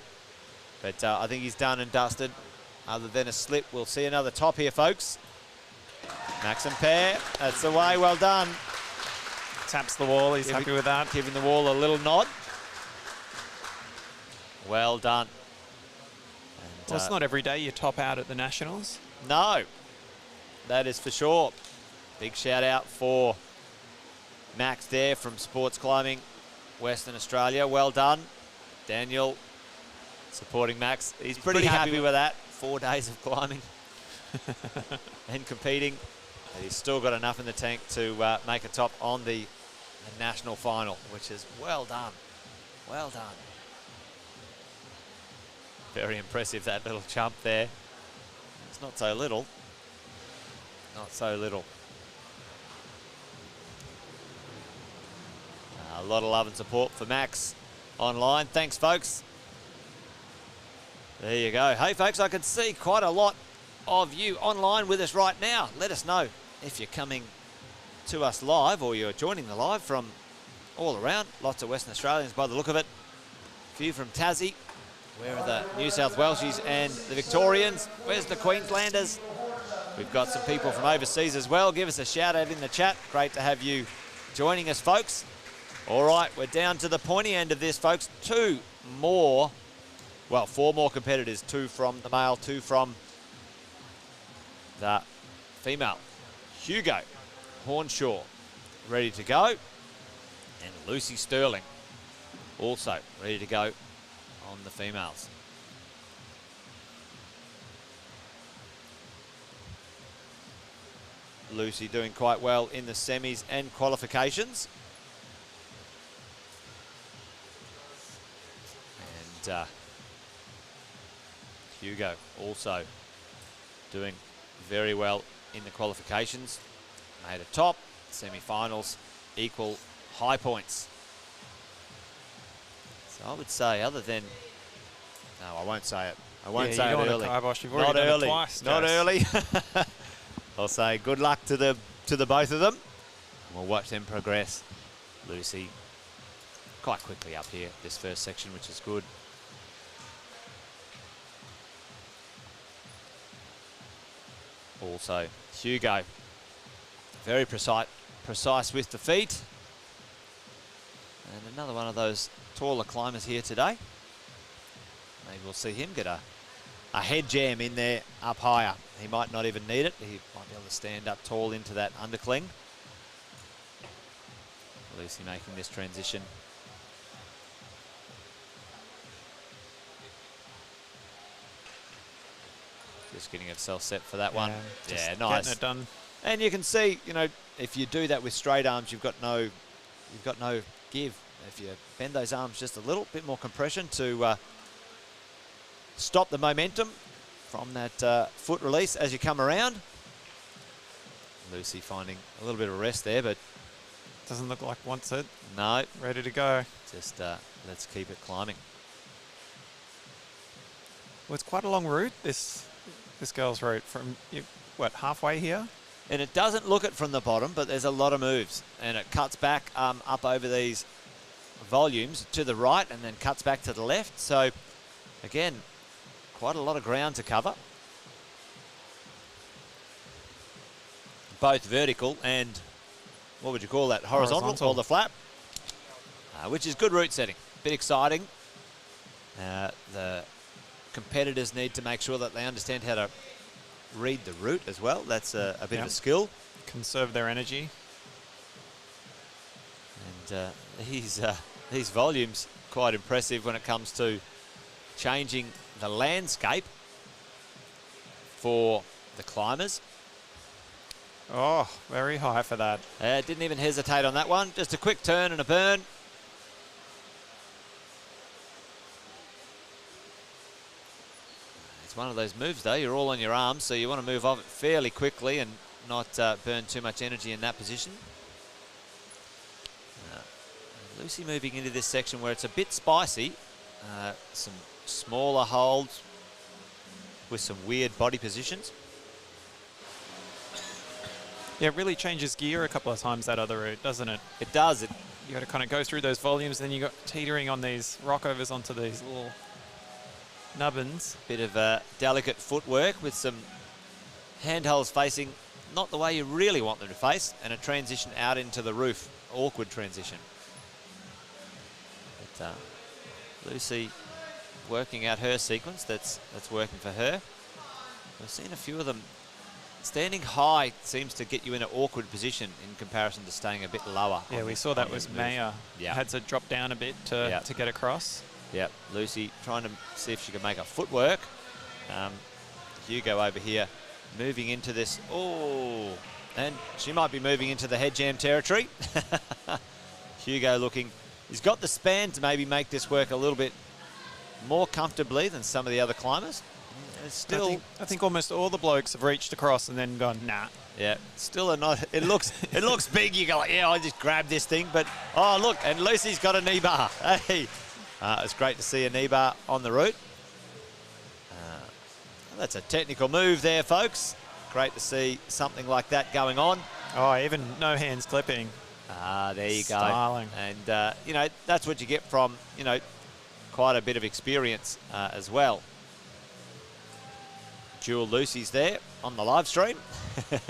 but I think he's done and dusted. Other than a slip, we'll see another top here, folks. Maxim pair, that's the way, well done. Taps the wall, he's happy with that. Giving the wall a little nod. Well done. And, well, it's not every day you top out at the Nationals. No, that is for sure. Big shout out for Max there from Sports Climbing Western Australia. Well done. Daniel supporting Max. He's pretty happy with that. 4 days of climbing and competing. And he's still got enough in the tank to make a top on the national final, which is well done. Well done. Very impressive, that little jump there. It's not so little. Not so little. A lot of love and support for Max online. Thanks, folks. There you go. Hey, folks, I can see quite a lot of you online with us right now. Let us know if you're coming to us live or you're joining the live from all around. Lots of Western Australians by the look of it. A few from Tassie. Where are the New South Welshies and the Victorians? Where's the Queenslanders? We've got some people from overseas as well. Give us a shout out in the chat. Great to have you joining us, folks. All right, we're down to the pointy end of this, folks. 4 more competitors. 2 from the male, 2 from the female. Hugo Hornshaw ready to go. And Lucy Sterling also ready to go on the females. Lucy doing quite well in the semis and qualifications. And Hugo also doing very well in the qualifications. Made a top, semi-finals, equal high points. So I would say, other than... No, I won't say it. I won't say it early. You've already done it twice, Not early. I'll say good luck to the both of them. We'll watch them progress. Lucy quite quickly up here, this first section, which is good. also Hugo. Very precise with the feet. And another one of those taller climbers here today. Maybe we'll see him get a head jam in there up higher. He might not even need it. He might be able to stand up tall into that undercling. Lucy making this transition. Just getting itself set for that one. Yeah, nice. Getting it done. And you can see, you know, if you do that with straight arms, you've got no give. If you bend those arms just a little bit more compression to stop the momentum from that foot release as you come around. Lucy finding a little bit of rest there, but doesn't look like wants it. No. Ready to go. Just let's keep it climbing. Well, it's quite a long route, this girl's route, from, what, halfway here? And it doesn't look it from the bottom, but there's a lot of moves. And it cuts back up over these volumes to the right and then cuts back to the left. So, again, quite a lot of ground to cover. Both vertical and, what would you call that, horizontal. Or the flap, which is good route setting. Bit exciting. The competitors need to make sure that they understand how to read the route as well. That's a bit of a skill. Conserve their energy. And these volumes, quite impressive when it comes to changing the landscape for the climbers. Oh, very high for that. Didn't even hesitate on that one. Just a quick turn and a burn. It's one of those moves, though. You're all on your arms, so you want to move off it fairly quickly and not burn too much energy in that position. Lucy moving into this section where it's a bit spicy. Some smaller holds with some weird body positions. Yeah, it really changes gear a couple of times, that other route, doesn't it? It does. You got to kind of go through those volumes, then you got teetering on these rockovers onto these little nubbins. Bit of delicate footwork with some handholds facing not the way you really want them to face, and a transition out into the roof. Awkward transition. But Lucy working out her sequence. That's working for her. We've seen a few of them. Standing high seems to get you in an awkward position in comparison to staying a bit lower. Yeah, we saw that was Maya. Yeah. Had to drop down a bit to get across. Yep, Lucy trying to see if she can make a footwork. Hugo over here moving into this. Oh, and she might be moving into the head jam territory. Hugo looking, he's got the span to maybe make this work a little bit more comfortably than some of the other climbers. It's still, I think almost all the blokes have reached across and then gone, nah. Yeah, still a not. It looks big. You go like, yeah, I just grab this thing, but oh look, and Lucy's got a knee bar. Hey, it's great to see a knee bar on the route. That's a technical move there, folks. Great to see something like that going on. Oh, even no hands clipping. There you go. Styling. And you know, that's what you get from, you know, quite a bit of experience as well. Dual Lucy's there on the live stream. And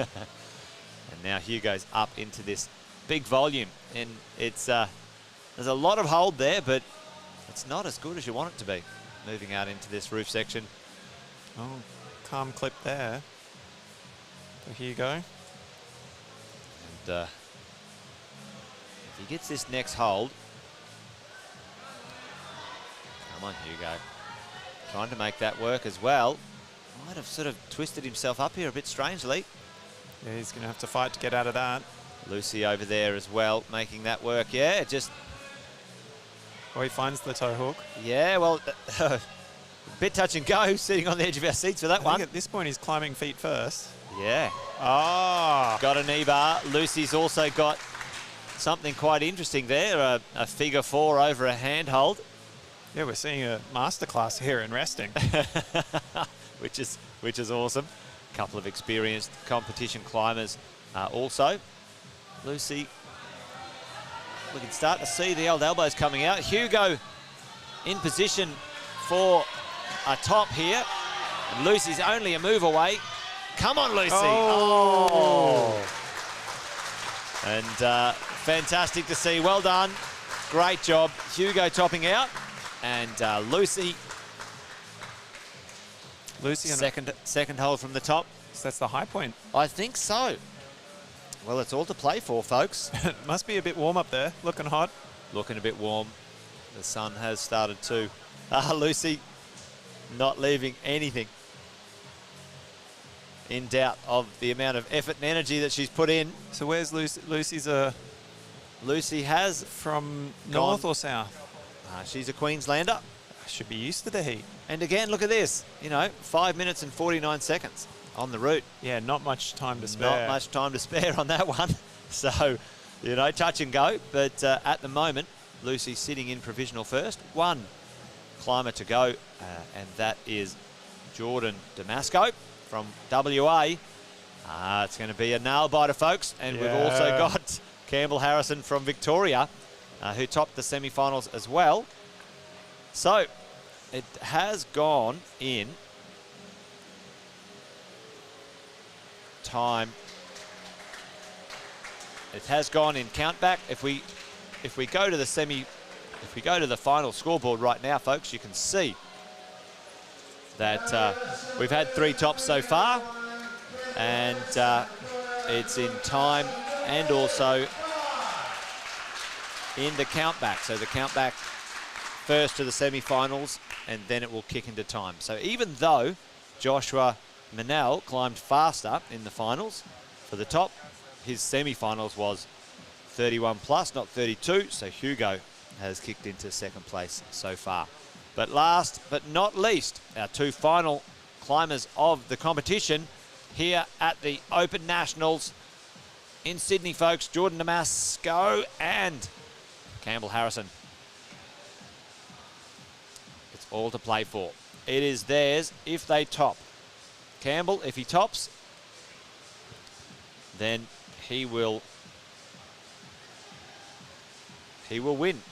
now Hugo's up into this big volume, and it's there's a lot of hold there, but it's not as good as you want it to be moving out into this roof section. Oh, calm clip there for Hugo. And if he gets this next hold, come on Hugo, trying to make that work as well. Might have sort of twisted himself up here a bit strangely. Yeah, he's going to have to fight to get out of that. Lucy over there as well, making that work. Yeah, just... Oh, he finds the toe hook. Yeah, well, a bit touch and go, sitting on the edge of our seats for that one. At this point, he's climbing feet first. Yeah. Ah. Got a knee bar. Lucy's also got something quite interesting there, a figure four over a handhold. Yeah, we're seeing a masterclass here in resting. which is awesome. A couple of experienced competition climbers also. Lucy, we can start to see the old elbows coming out. Hugo in position for a top here. And Lucy's only a move away. Come on, Lucy. Oh. And fantastic to see. Well done. Great job. Hugo topping out. And Lucy second hole from the top. So that's the high point. I think so. Well, it's all to play for, folks. It must be a bit warm up there. Looking hot. Looking a bit warm. The sun has started to. Lucy not leaving anything in doubt of the amount of effort and energy that she's put in. So where's Lucy? Lucy has from north or south? She's a Queenslander. Should be used to the heat. And again, look at this. 5 minutes and 49 seconds on the route. Yeah, not much time to spare. Not much time to spare on that one. So, touch and go. But at the moment, Lucy's sitting in provisional first. One climber to go, and that is Jordan Damasco from WA. It's going to be a nail biter, folks. And we've also got Campbell Harrison from Victoria, who topped the semi-finals as well. So it has gone in time. It has gone in countback. If we go to the final scoreboard right now, folks, you can see that we've had 3 tops so far, and it's in time and also in the countback. So the countback first to the semi-finals, and then it will kick into time. So even though Joshua Manel climbed faster in the finals for the top, his semi-finals was 31 plus, not 32. So Hugo has kicked into second place so far. But last but not least, our 2 final climbers of the competition here at the Open Nationals in Sydney, folks. Jordan Damasco and Campbell Harrison. It's all to play for. It is theirs if they top. Campbell, if he tops, then he will win.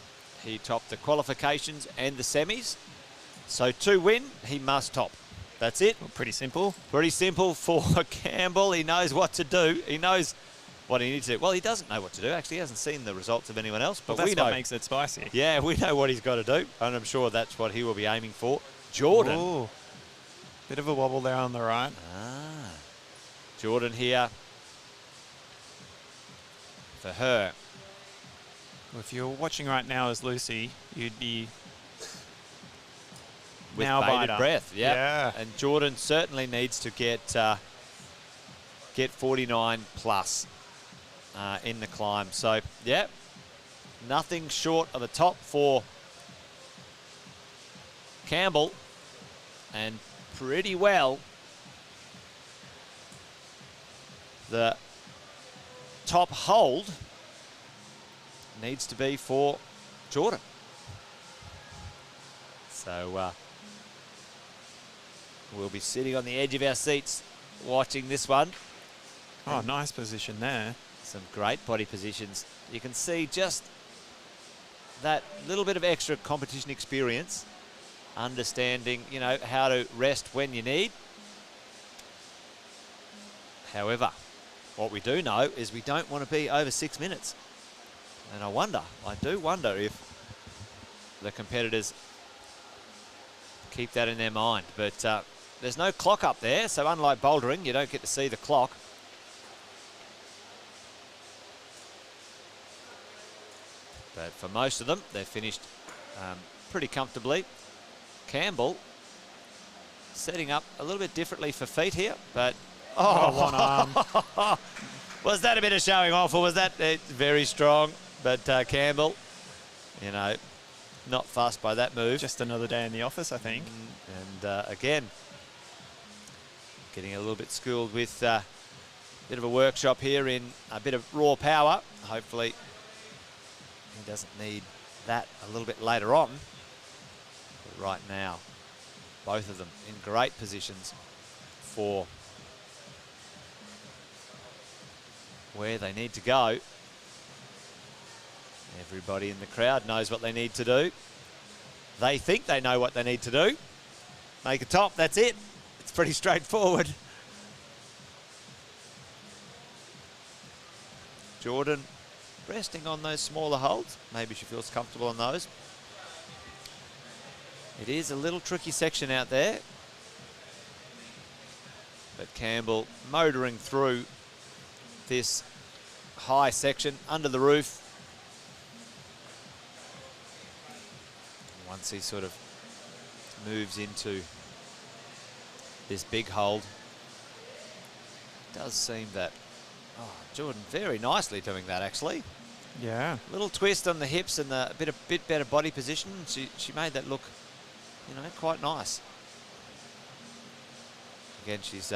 He topped the qualifications and the semis. So to win, he must top. That's it. Well, pretty simple. Pretty simple for Campbell. He knows what to do. He knows what he needs to do. Well, he doesn't know what to do. Actually, he hasn't seen the results of anyone else. But that's we know what makes it spicy. Yeah, we know what he's got to do. And I'm sure that's what he will be aiming for. Jordan. Ooh. Bit of a wobble there on the right. Jordan here for her. Well, if you're watching right now as Lucy, you'd be with now bated breath. Yep. Yeah. And Jordan certainly needs to get 49 plus in the climb. So, yeah, nothing short of a top for Campbell, and pretty well the top hold needs to be for Jordan. So we'll be sitting on the edge of our seats watching this one. Oh, nice position there. Some great body positions. You can see just that little bit of extra competition experience, understanding, how to rest when you need. However, what we do know is we don't want to be over 6 minutes. And I do wonder if the competitors keep that in their mind. But there's no clock up there, so unlike bouldering, you don't get to see the clock. But for most of them, they've finished pretty comfortably. Campbell setting up a little bit differently for feet here, but one arm. Was that a bit of showing off, or was that very strong? But Campbell, not fussed by that move. Just another day in the office, I think. And again, getting a little bit schooled with a bit of a workshop here in a bit of raw power. Hopefully he doesn't need that a little bit later on. But right now, both of them in great positions for where they need to go. Everybody in the crowd knows what they need to do. They think they know what they need to do. Make a top, that's it. It's pretty straightforward. Jordan resting on those smaller holds. Maybe she feels comfortable on those. It is a little tricky section out there. But Campbell motoring through this high section under the roof. Once he sort of moves into this big hold, it does seem that, oh, Jordan very nicely doing that actually. Yeah. Little twist on the hips and a bit better body position. She made that look, you know, quite nice. Again, she's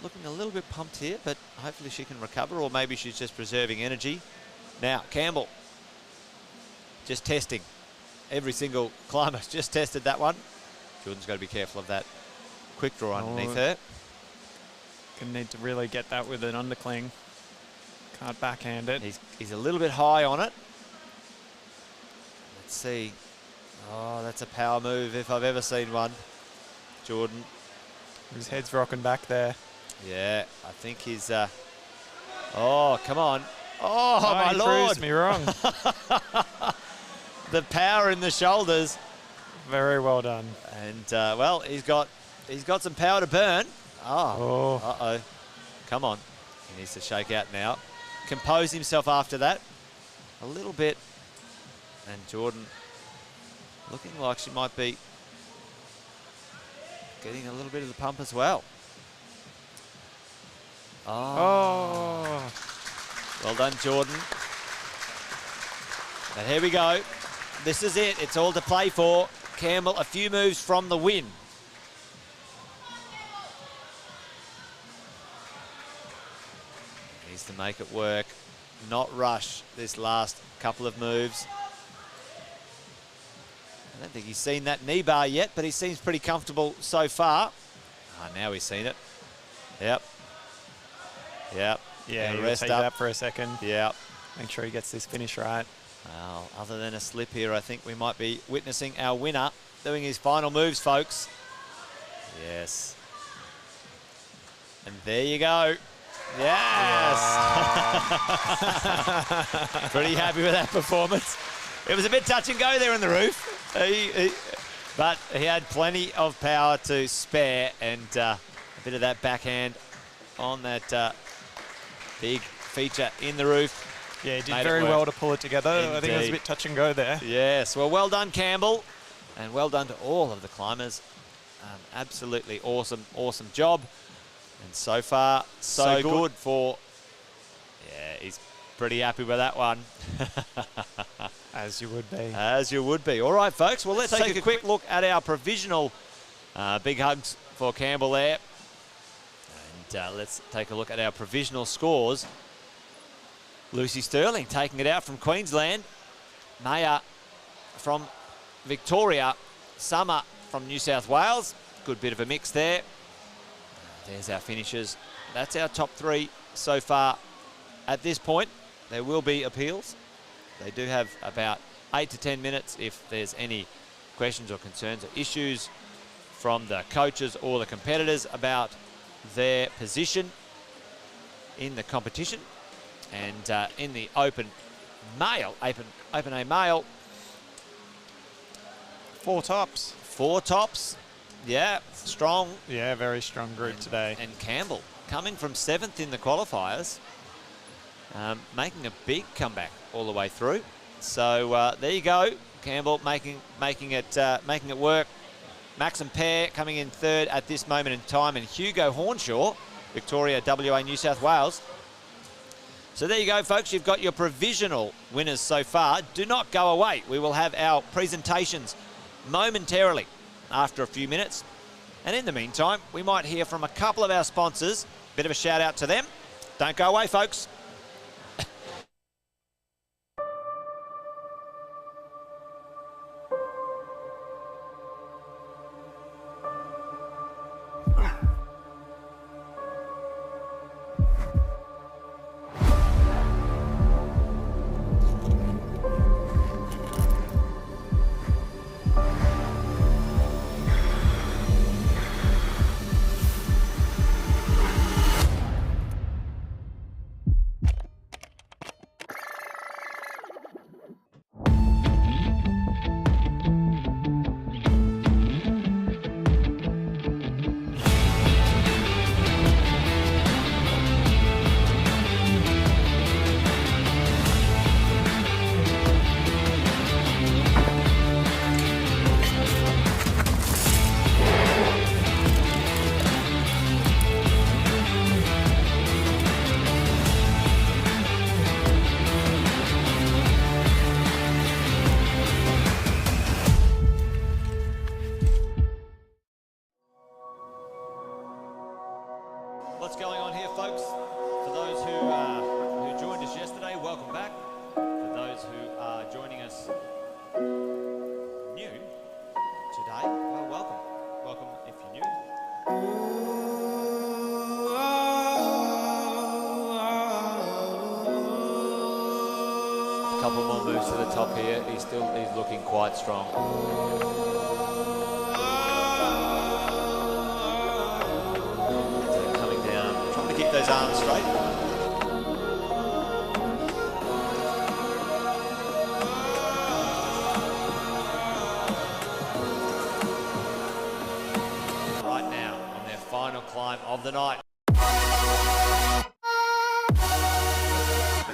looking a little bit pumped here, but hopefully she can recover, or maybe she's just preserving energy. Now, Campbell, just testing. Every single climber's just tested that one. Jordan's got to be careful of that quick draw underneath her. Gonna need to really get that with an undercling. Can't backhand it. He's a little bit high on it. Let's see. Oh, that's a power move if I've ever seen one. Jordan. His head's rocking back there. Yeah, I think he's... oh, come on. Oh, my he Lord. proves me wrong. The power in the shoulders. Very well done. And, well, he's got some power to burn. Oh. Uh-oh. Come on. He needs to shake out now. Compose himself after that. A little bit. And Jordan looking like she might be getting a little bit of the pump as well. Oh. Well done, Jordan. But here we go. This is it. It's all to play for. Campbell a few moves from the win. Needs to make it work, not rush this last couple of moves. I don't think he's seen that knee bar yet, but he seems pretty comfortable so far. Ah, now he's seen it. Yep. Yep. Yeah, Gonna he'll rest take up. that for a second. Yep. Make sure he gets this finish right. Well, other than a slip here, I think we might be witnessing our winner doing his final moves, folks. Yes. And there you go. Yes. Pretty happy with that performance. It was a bit touch and go there in the roof. But he had plenty of power to spare, and a bit of that backhand on that big feature in the roof. Yeah, he did very well to pull it together. Indeed. I think it was a bit touch and go there. Yes, well done, Campbell. And well done to all of the climbers. Absolutely awesome job. And so far, so good for... Yeah, he's pretty happy with that one. As you would be. As you would be. All right, folks, well, let's take a quick look at our provisional. Big hugs for Campbell there. And let's take a look at our provisional scores. Lucy Sterling taking it out from Queensland. Maya from Victoria. Summer from New South Wales. Good bit of a mix there. There's our finishers. That's our top three so far at this point. There will be appeals. They do have about 8 to 10 minutes if there's any questions or concerns or issues from the coaches or the competitors about their position in the competition. And in the open A male, 4 tops. 4 tops. Yeah, strong. Yeah, very strong group today. And Campbell coming from 7th in the qualifiers, making a big comeback all the way through. So there you go, Campbell making it work. Maxim Pear coming in 3rd at this moment in time, and Hugo Hornshaw, Victoria, WA, New South Wales. So there you go, folks. You've got your provisional winners so far. Do not go away. We will have our presentations momentarily after a few minutes. And in the meantime, we might hear from a couple of our sponsors. Bit of a shout out to them. Don't go away, folks. the top here. He's looking quite strong. So coming down, trying to keep those arms straight. Right now on their final climb of the night.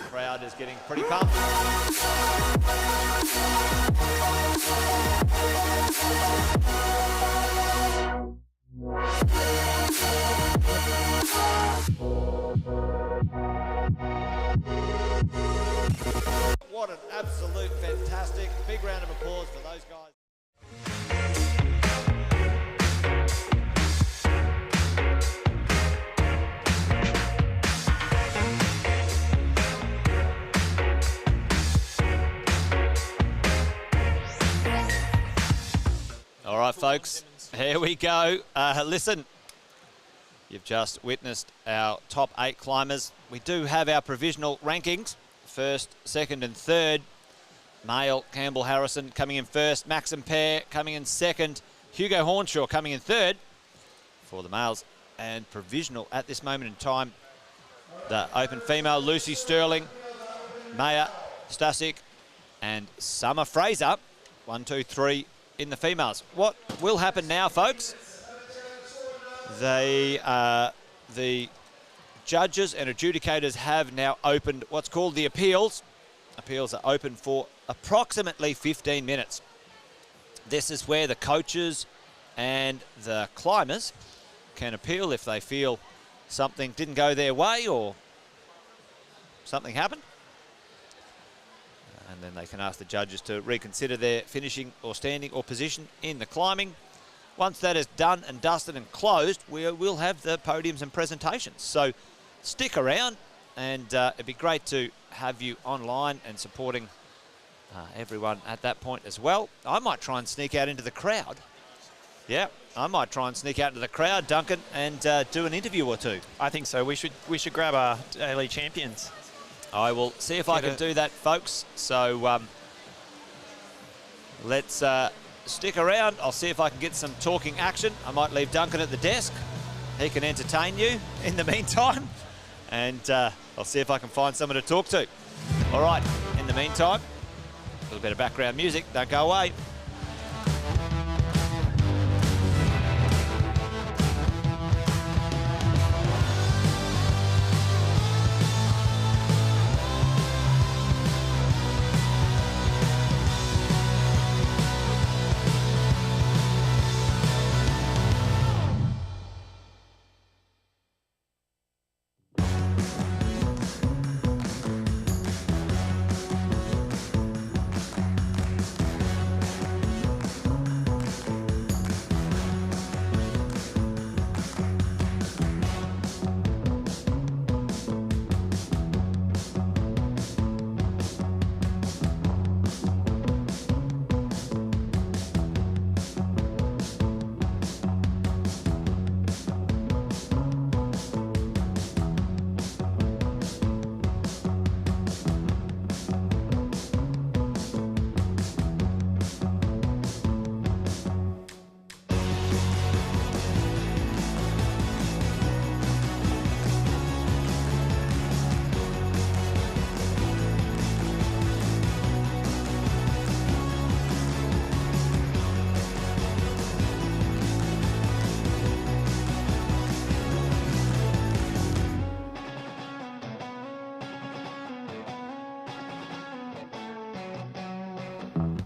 Crowd is getting pretty pumped. What an absolute fantastic big round of applause for those guys. All right, folks, here we go. Listen, you've just witnessed our top 8 climbers. We do have our provisional rankings, first, second and third. Male, Campbell Harrison coming in first, Maxim Pear coming in second, Hugo Hornshaw coming in third for the males, and provisional at this moment in time, the open female, Lucy Sterling, Maya Stasic, and Summer Fraser, 1, 2, 3 in the females. What will happen now, folks? The judges and adjudicators have now opened what's called the appeals. Appeals are open for approximately 15 minutes. This is where the coaches and the climbers can appeal if they feel something didn't go their way or something happened. And then they can ask the judges to reconsider their finishing or standing or position in the climbing. Once that is done and dusted and closed, we will have the podiums and presentations. So stick around, and it'd be great to have you online and supporting everyone at that point as well. I might try and sneak out into the crowd. Yeah, I might try and sneak out into the crowd, Duncan, and do an interview or two. I think so. We should grab our daily champions. I will see if I can do that, folks. So let's stick around. I'll see if I can get some talking action. I might leave Duncan at the desk. He can entertain you in the meantime. And I'll see if I can find someone to talk to. All right, in the meantime, a little bit of background music. Don't go away.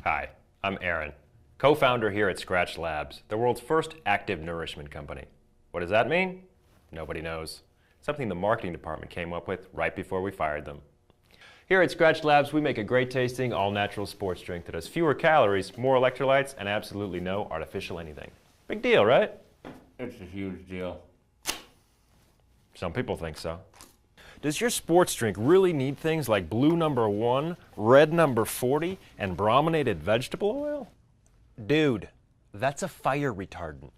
Hi, I'm Aaron, co-founder here at Scratch Labs, the world's first active nourishment company. What does that mean? Nobody knows. Something the marketing department came up with right before we fired them. Here at Scratch Labs, we make a great tasting, all-natural sports drink that has fewer calories, more electrolytes, and absolutely no artificial anything. Big deal, right? It's a huge deal. Some people think so. Does your sports drink really need things like blue number 1, red number 40, and brominated vegetable oil? Dude, that's a fire retardant.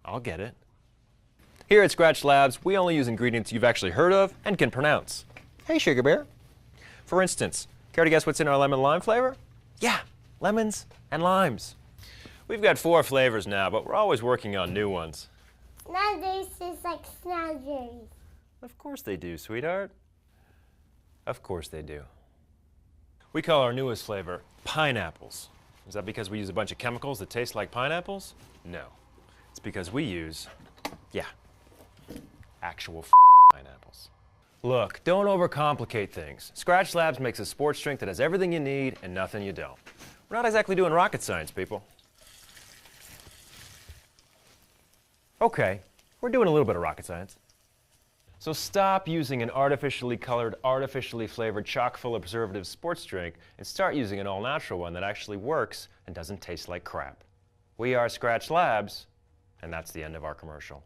I'll get it. Here at Scratch Labs, we only use ingredients you've actually heard of and can pronounce. Hey, Sugar Bear. For instance, care to guess what's in our lemon lime flavor? Yeah, lemons and limes. We've got 4 flavors now, but we're always working on new ones. Snowberries taste like snowberries. Of course they do, sweetheart. Of course they do. We call our newest flavor pineapples. Is that because we use a bunch of chemicals that taste like pineapples? No. It's because we use, actual pineapples. Look, don't overcomplicate things. Scratch Labs makes a sports drink that has everything you need and nothing you don't. We're not exactly doing rocket science, people. Okay, we're doing a little bit of rocket science. So stop using an artificially colored, artificially flavored, chock-full of preservatives sports drink and start using an all-natural one that actually works and doesn't taste like crap. We are Scratch Labs, and that's the end of our commercial.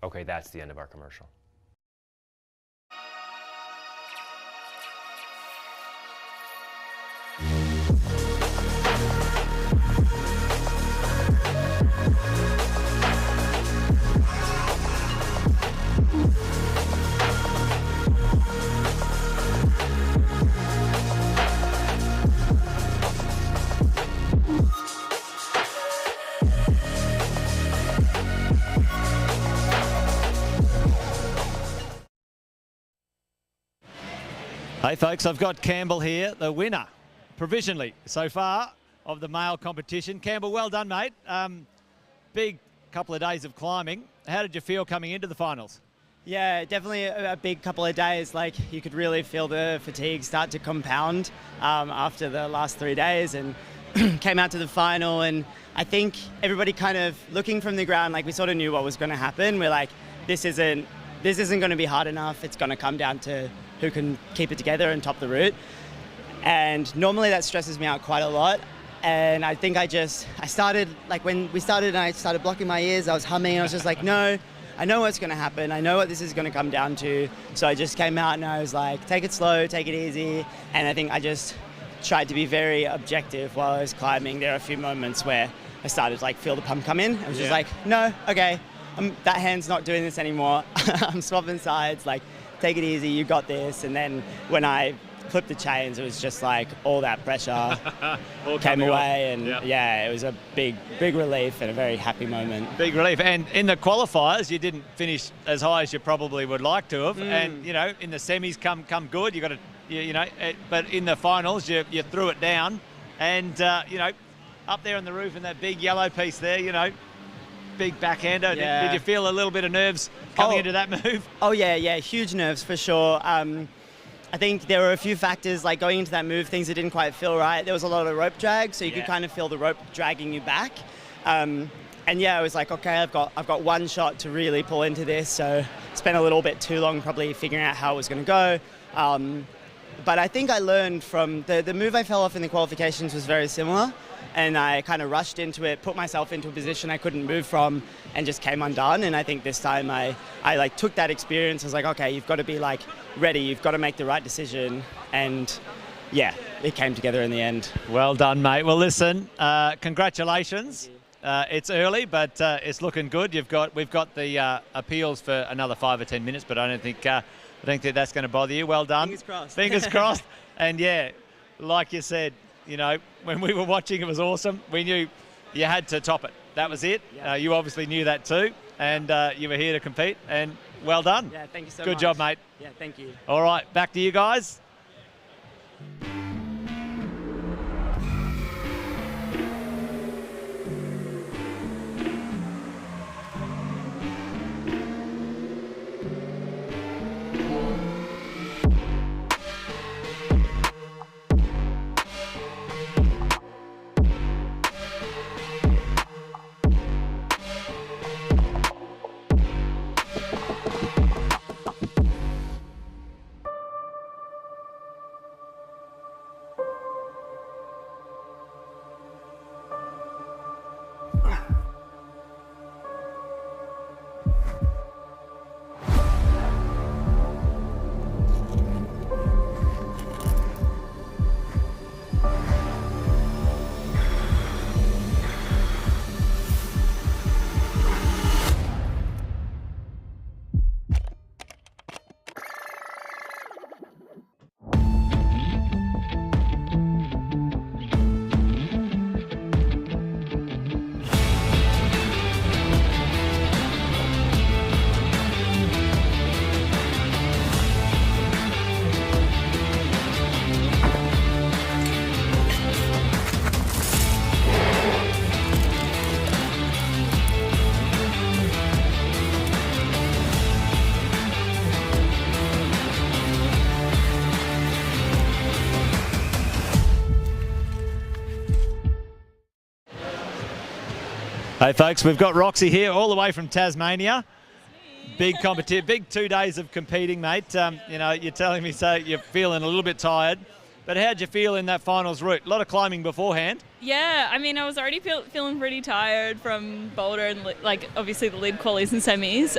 Okay, that's the end of our commercial. Hey folks, I've got Campbell here, the winner, provisionally so far, of the male competition. Campbell, well done, mate. Big couple of days of climbing. How did you feel coming into the finals? Yeah, definitely a big couple of days. Like, you could really feel the fatigue start to compound after the last 3 days, and came out to the final, and I think everybody kind of looking from the ground, like, we sort of knew what was going to happen. We're like, this isn't going to be hard enough. It's going to come down to who can keep it together and top the route. And normally that stresses me out quite a lot. And I think I started, like, when we started and I started blocking my ears, I was humming. I was just like, no, I know what's going to happen. I know what this is going to come down to. So I just came out and I was like, take it slow, take it easy. And I think I just tried to be very objective while I was climbing. There are a few moments where I started to, like, feel the pump come in. I was just like, no, okay, that hand's not doing this anymore. I'm swapping sides, like, take it easy, you got this. And then when I flipped the chains, it was just like all that pressure came away, and yeah, it was a big relief and a very happy moment. Big relief. And in the qualifiers, you didn't finish as high as you probably would like to have. And, you know, in the semis come good. You got to, you know, but in the finals, you threw it down. And, you know, up there on the roof in that big yellow piece there, you know, big backhander. Yeah. Did you feel a little bit of nerves coming into that move? Oh yeah, huge nerves for sure. I think there were a few factors, like going into that move, things that didn't quite feel right. There was a lot of rope drag, so you could kind of feel the rope dragging you back. And yeah, I was like, okay, I've got one shot to really pull into this. So spent a little bit too long probably figuring out how it was going to go. But I think I learned from the move I fell off in the qualifications was very similar. And I kind of rushed into it, put myself into a position I couldn't move from, and just came undone. And I think this time I like took that experience. I was like, okay, you've got to be like ready. You've got to make the right decision. And yeah, it came together in the end. Well done, mate. Well, listen, congratulations. It's early, but it's looking good. We've got the appeals for another 5 or 10 minutes, but I don't think that that's going to bother you. Well done. Fingers crossed. Fingers crossed. And yeah, like you said, you know, when we were watching, it was awesome. We knew you had to top it. That was it. Yeah. You obviously knew that too, and you were here to compete. And well done. Yeah, thank you so much. Good job, mate. Yeah, thank you. All right, back to you guys. Hey folks, we've got Roxy here all the way from Tasmania. Big competition, big 2 days of competing, mate. You know, you're telling me so you're feeling a little bit tired, but how'd you feel in that finals route? A lot of climbing beforehand. Yeah, I mean, I was already feeling pretty tired from Boulder and like obviously the lead qualies and semis,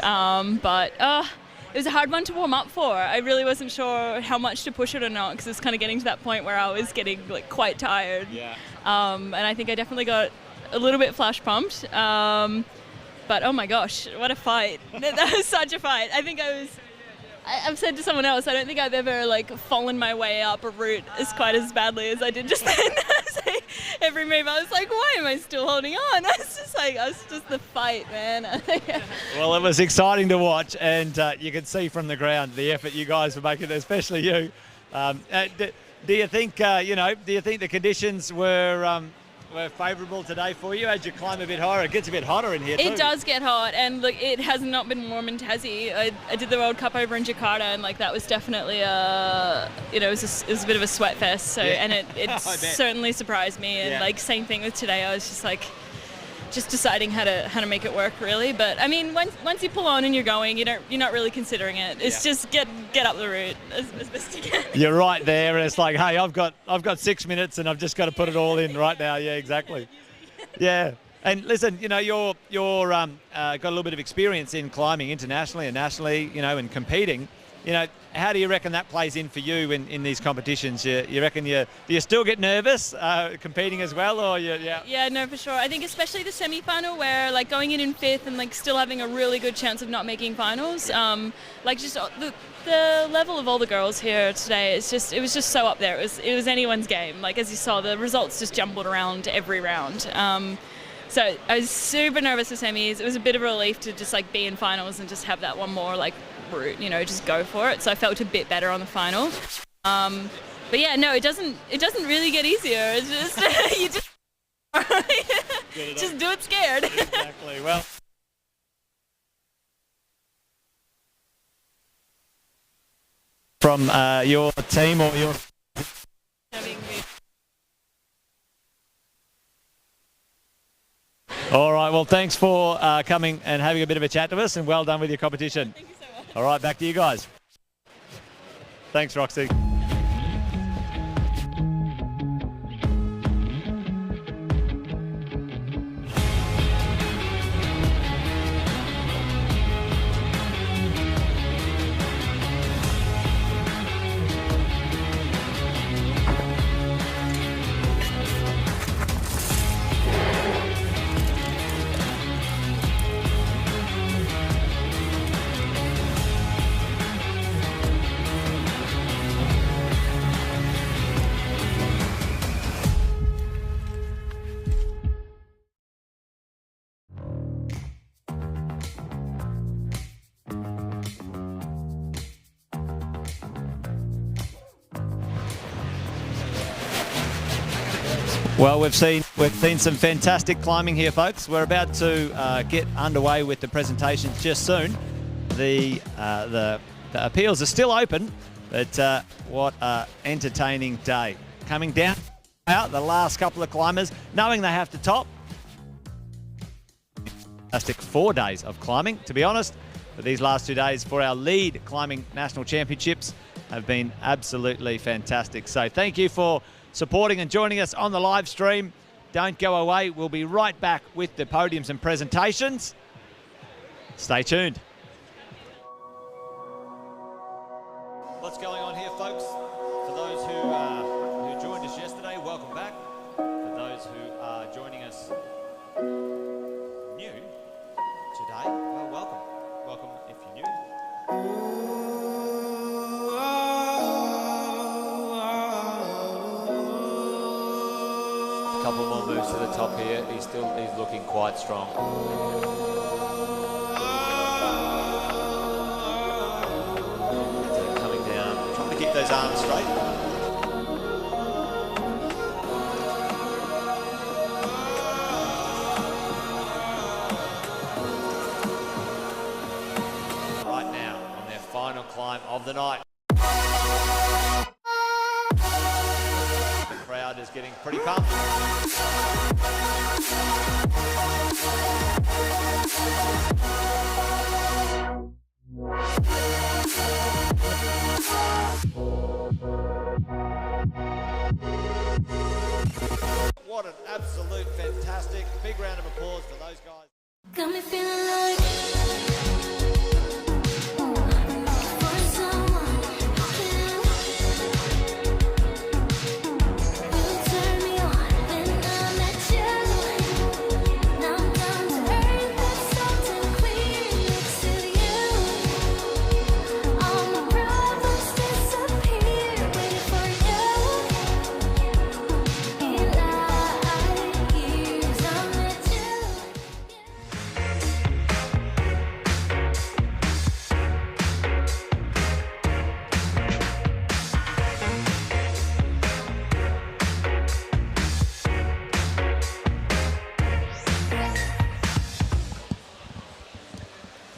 but it was a hard one to warm up for. I really wasn't sure how much to push it or not because it's kind of getting to that point where I was getting like quite tired. Yeah. And I think I definitely got a little bit flash pumped. But oh my gosh, what a fight. That was such a fight. I think I've said to someone else, I don't think I've ever like fallen my way up a route as quite as badly as I did just then. Every move I was like, why am I still holding on? I was just the fight, man. Well, it was exciting to watch, and you could see from the ground the effort you guys were making, especially you. Do you think, do you think the conditions were favourable today for you as you climb a bit higher? It gets a bit hotter in here too. It does get hot, and look, it has not been warm in Tassie. I did the World Cup over in Jakarta, and like that was definitely it was a bit of a sweat fest. So yeah. And it certainly surprised me. And like same thing with today. I was just like deciding how to make it work really. But I mean, once you pull on and you're going, you're not really considering it. It's just get up the route as best you can. You're right there, and it's like, hey, I've got 6 minutes, and I've just got to put it all in right now. Yeah, exactly. Yeah, and listen, you know, you're got a little bit of experience in climbing internationally and nationally, you know, and competing. You know, how do you reckon that plays in for you in these competitions? You reckon do you still get nervous competing as well, or Yeah, no, for sure. I think especially the semi-final where like going in fifth and like still having a really good chance of not making finals. Like just the level of all the girls here today, it was just so up there. It was anyone's game. Like as you saw, the results just jumbled around every round. So I was super nervous for semis. It was a bit of a relief to just like be in finals and just have that one more like route, you know, just go for it. So I felt a bit better on the final. But yeah, no, it doesn't really get easier. It's just you just do it scared. Exactly. Well, from your team or your all right, well, thanks for coming and having a bit of a chat to us, and well done with your competition. Thank you so much. All right, back to you guys. Thanks, Roxy. Well, we've seen some fantastic climbing here, folks. We're about to get underway with the presentations just soon. The appeals are still open, but what an entertaining day. Coming down out the last couple of climbers, knowing they have to top. Fantastic 4 days of climbing, to be honest. But these last 2 days for our lead climbing national championships have been absolutely fantastic. So thank you for supporting and joining us on the live stream. Don't go away. We'll be right back with the podiums and presentations. Stay tuned. What's going on here, folks? For those who joined us yesterday, welcome back. For those who are joining us new today, well, welcome. Welcome if you're new. Couple more moves to the top here. He's looking quite strong. Coming down, trying to keep those arms straight. Right now, on their final climb of the night. The crowd competitors getting pretty pumped. What an absolute fantastic big round of applause for those guys. Got me feeling like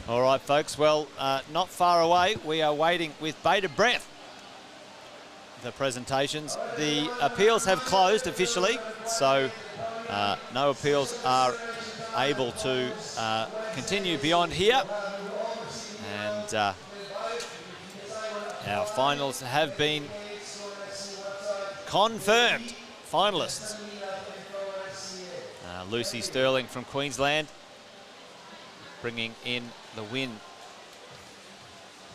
All right, folks, well, not far away. We are waiting with bated breath. The presentations. The appeals have closed officially, so no appeals are able to continue beyond here. And our finals have been confirmed. Finalists. Lucy Sterling from Queensland bringing in the win.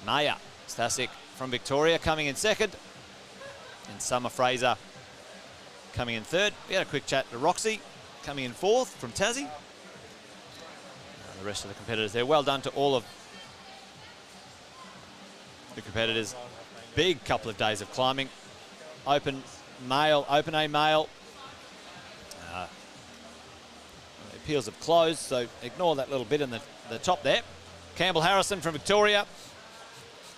Maya Stasic from Victoria coming in second. And Summer Fraser coming in third. We had a quick chat to Roxy coming in fourth from Tassie. The rest of the competitors there. Well done to all of the competitors. Big couple of days of climbing. Open A male. Appeals have closed, so ignore that little bit in the top there. Campbell Harrison from Victoria,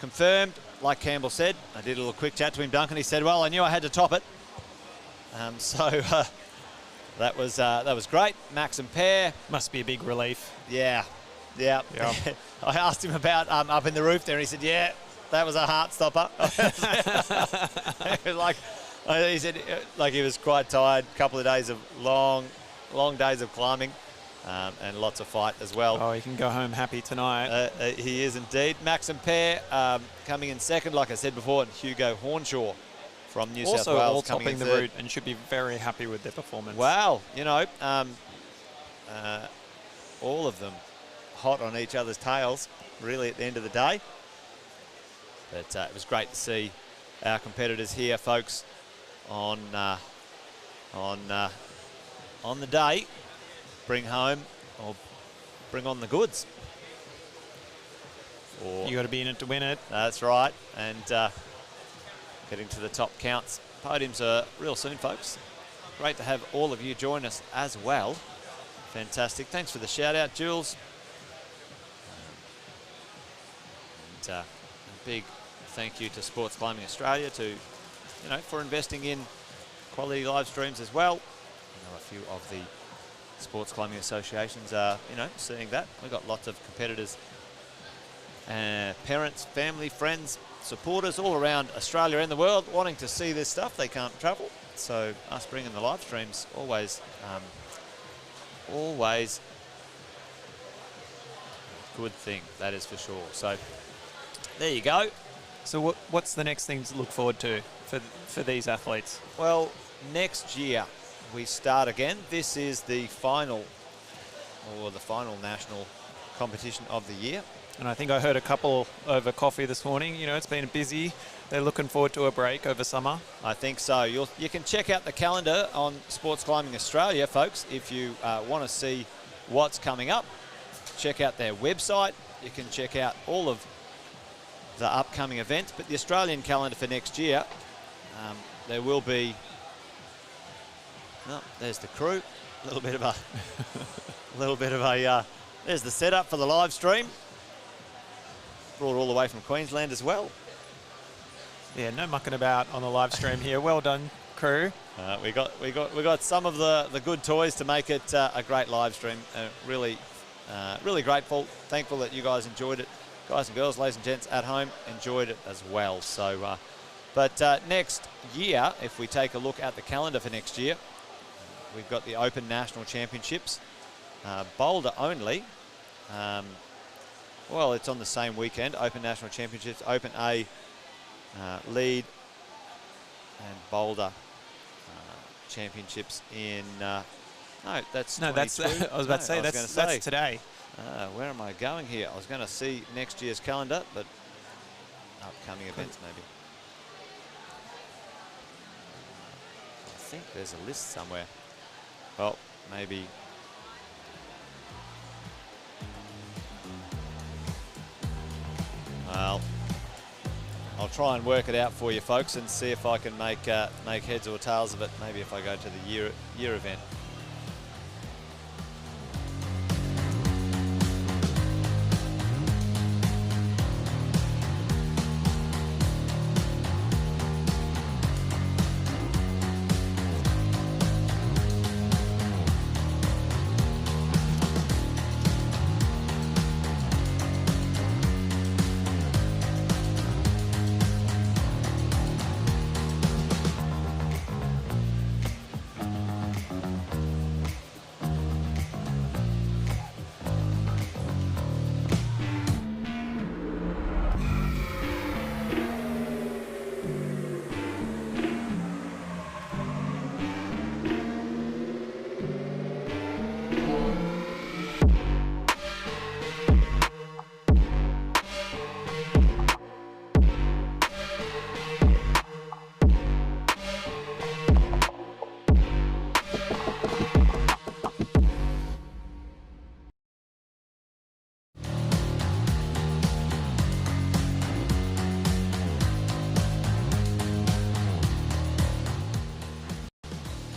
confirmed, like Campbell said. I did a little quick chat to him, Duncan. He said, well, I knew I had to top it. That was great. Max and Pear. Must be a big relief. Yeah. I asked him about up in the roof there, and he said, yeah, that was a heart stopper. He said, like he was quite tired. A couple of days of long days of climbing. And lots of fight as well. Oh, he can go home happy tonight. He is indeed. Max and Pear coming in second, like I said before, and Hugo Hornshaw from New South Wales. Also all coming topping in the third. route and should be very happy with their performance. Wow, you know, all of them hot on each other's tails, really, at the end of the day. But it was great to see our competitors here, folks, on the day. Bring home or bring on the goods. You got to be in it to win it. That's right. And getting to the top counts. Podiums are real soon, folks. Great to have all of you join us as well. Fantastic. Thanks for the shout out, Jules. And a big thank you to Sports Climbing Australia for investing in quality live streams as well. I know a few of the sports climbing associations are, seeing that. We've got lots of competitors, parents, family, friends, supporters all around Australia and the world wanting to see this stuff. They can't travel, so us bringing the live streams always a good thing, that is for sure. So there you go. So what's the next thing to look forward to for these athletes? Well, next year we start again. This is the final national competition of the year. And I think I heard a couple over coffee this morning. It's been busy. They're looking forward to a break over summer. I think so. You can check out the calendar on Sports Climbing Australia, folks, if you want to see what's coming up. Check out their website. You can check out all of the upcoming events. But the Australian calendar for next year, there will be... Oh, there's the crew. A little bit of a, there's the setup for the live stream. Brought all the way from Queensland as well. Yeah, no mucking about on the live stream here. Well done, crew. We got some of the good toys to make it a great live stream. Really grateful, thankful that you guys enjoyed it. Guys and girls, ladies and gents at home, enjoyed it as well. So But next year, if we take a look at the calendar for next year, we've got the Open National Championships, Boulder only. Well, it's on the same weekend, Open National Championships, Open A, Lead, and Boulder Championships in, no, that's No, that's, I was about to say, that's today. Where am I going here? I was going to see next year's calendar, but upcoming events maybe. I think there's a list somewhere. Well, maybe. Well, I'll try and work it out for you folks and see if I can make heads or tails of it. Maybe if I go to the year event.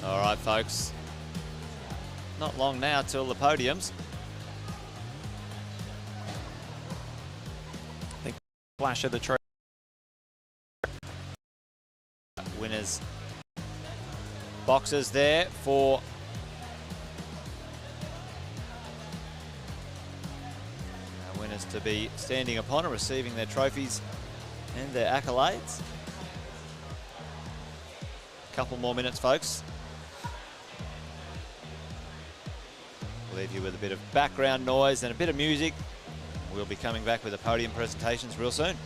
All right, folks. Not long now till the podiums. I think flash of the trophy. Winners boxes there for winners to be standing upon and receiving their trophies and their accolades. Couple more minutes, folks. We'll leave you with a bit of background noise and a bit of music. We'll be coming back with the podium presentations real soon.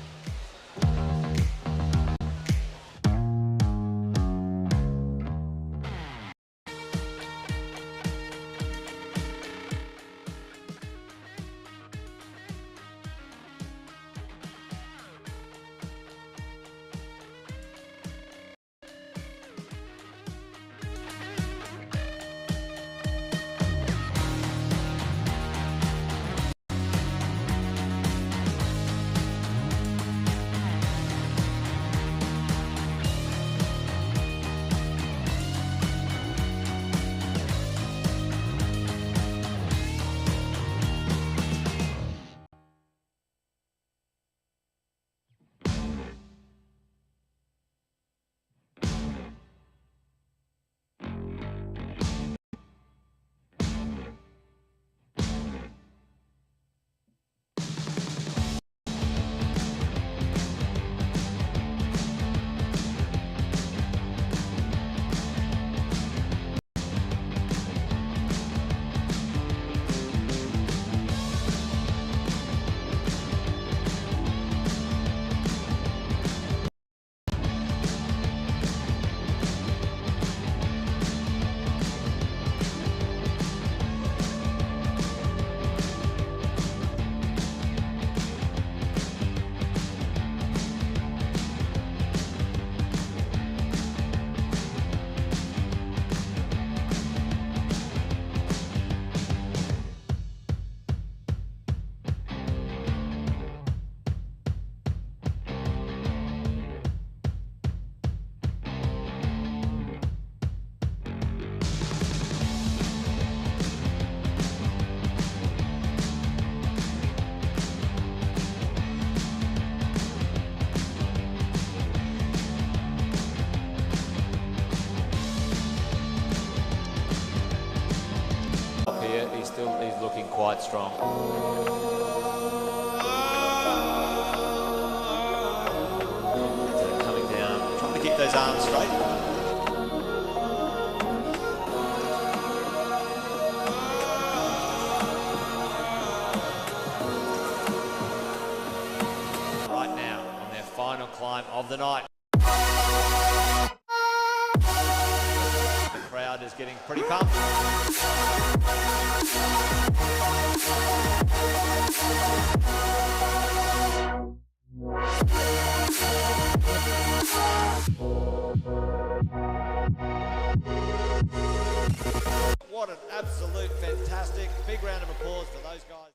He's looking quite strong. So coming down those arms straight. Right now, on their final climb of the night. The crowd is getting pretty pumped. What an absolute fantastic big round of applause for those guys.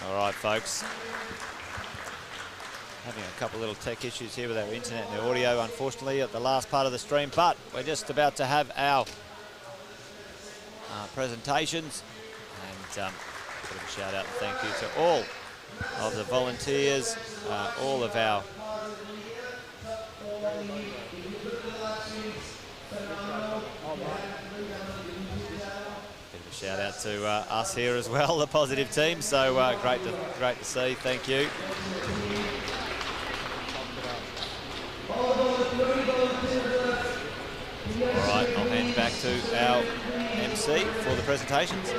All right, folks. Having a couple little tech issues here with our internet and the audio, unfortunately, at the last part of the stream, but we're just about to have our presentations. And a bit of a shout out and thank you to all of the volunteers, all of our shout out to us here as well, the positive team. So great to see. Thank you. All right, I'll hand back to our MC for the presentations.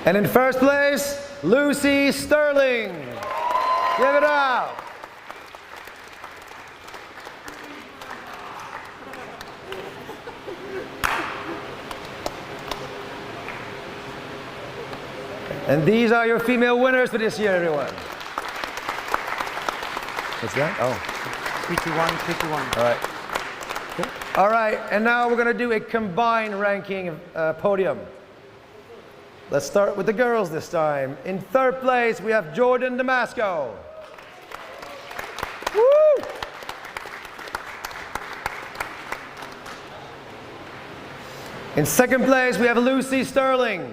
And in first place, Lucy Sterling. Give it up. And these are your female winners for this year, everyone. What's that? Oh. 3-2-1, 3-2-1. All right. Cool. All right, and now we're going to do a combined ranking podium. Let's start with the girls this time. In third place, we have Jordan Damasco. Woo! In second place, we have Lucy Sterling.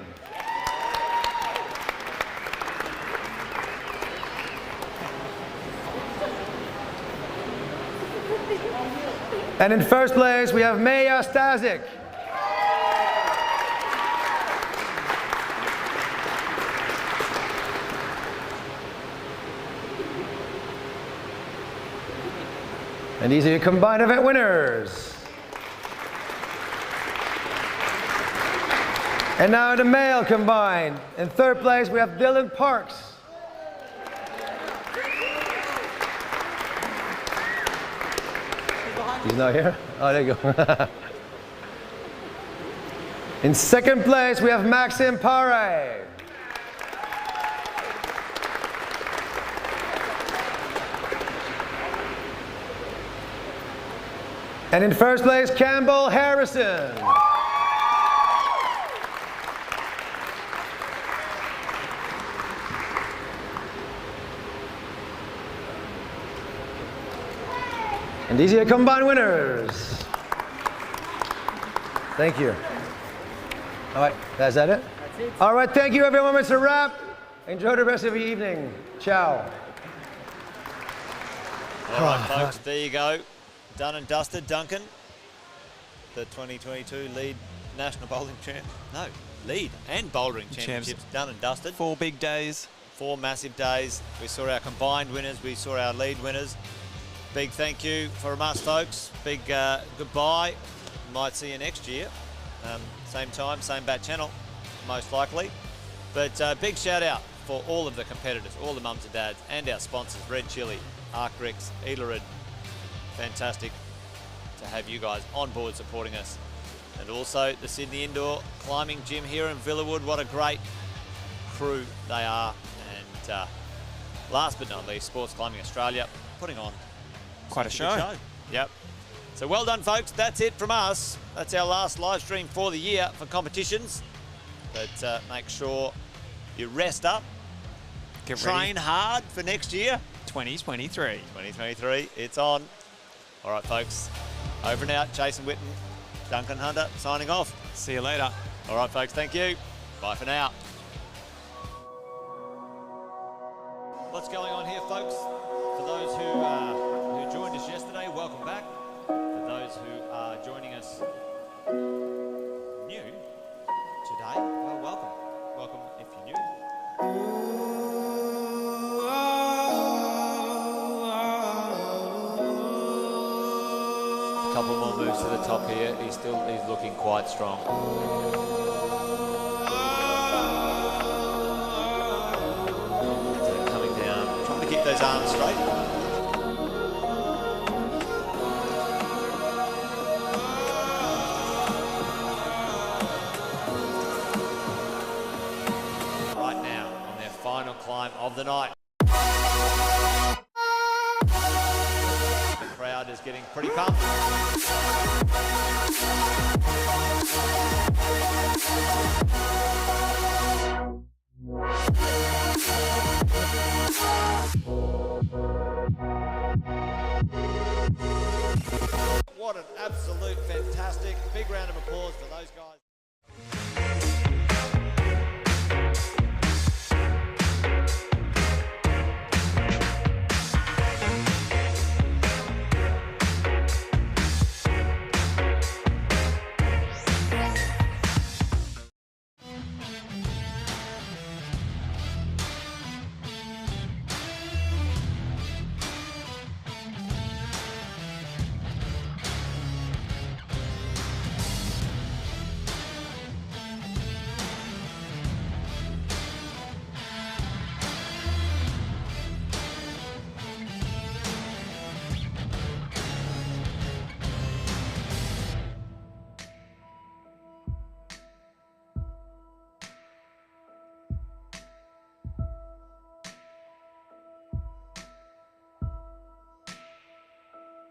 And in first place, we have Maya Stasic. And these are your combined event winners. And now the male combined. In third place, we have Dylan Parks. He's not here? Oh, there you go. In second place, we have Maxim Pare. And in first place, Campbell Harrison. And these are your combined winners. Thank you. All right, that's that it? That's it. All right, thank you everyone. It's a wrap. Enjoy the rest of your evening. Ciao. All right, folks, there you go. Done and dusted. Duncan, the 2022 lead national bowling champ. No, lead and bouldering championships done and dusted. 4 big days. 4 massive days. We saw our combined winners. We saw our lead winners. Big thank you from us, folks. Big goodbye. Might see you next year. Same time, same bat channel, most likely. But big shout out for all of the competitors, all the mums and dads, and our sponsors, Red Chili, Arcrex, Edelrid. Fantastic to have you guys on board supporting us. And also the Sydney Indoor Climbing Gym here in Villawood. What a great crew they are. And last but not least, Sports Climbing Australia putting on quite a show. Yep. So well done, folks. That's it from us. That's our last live stream for the year for competitions. But make sure you rest up. Get train ready. hard for next year. 2023. 2023. It's on. All right, folks. Over and out. Jason Witten, Duncan Hunter signing off. See you later. All right, folks. Thank you. Bye for now. What's going on here, folks? For those who joined us yesterday, welcome back. For those who are joining us new today, well, welcome. Welcome if you're new. A couple more moves to the top here. He's looking quite strong. So coming down, trying to keep those arms straight. Right now on their final climb of the night. The crowd is getting pretty pumped. What an absolute fantastic big round of applause for those guys.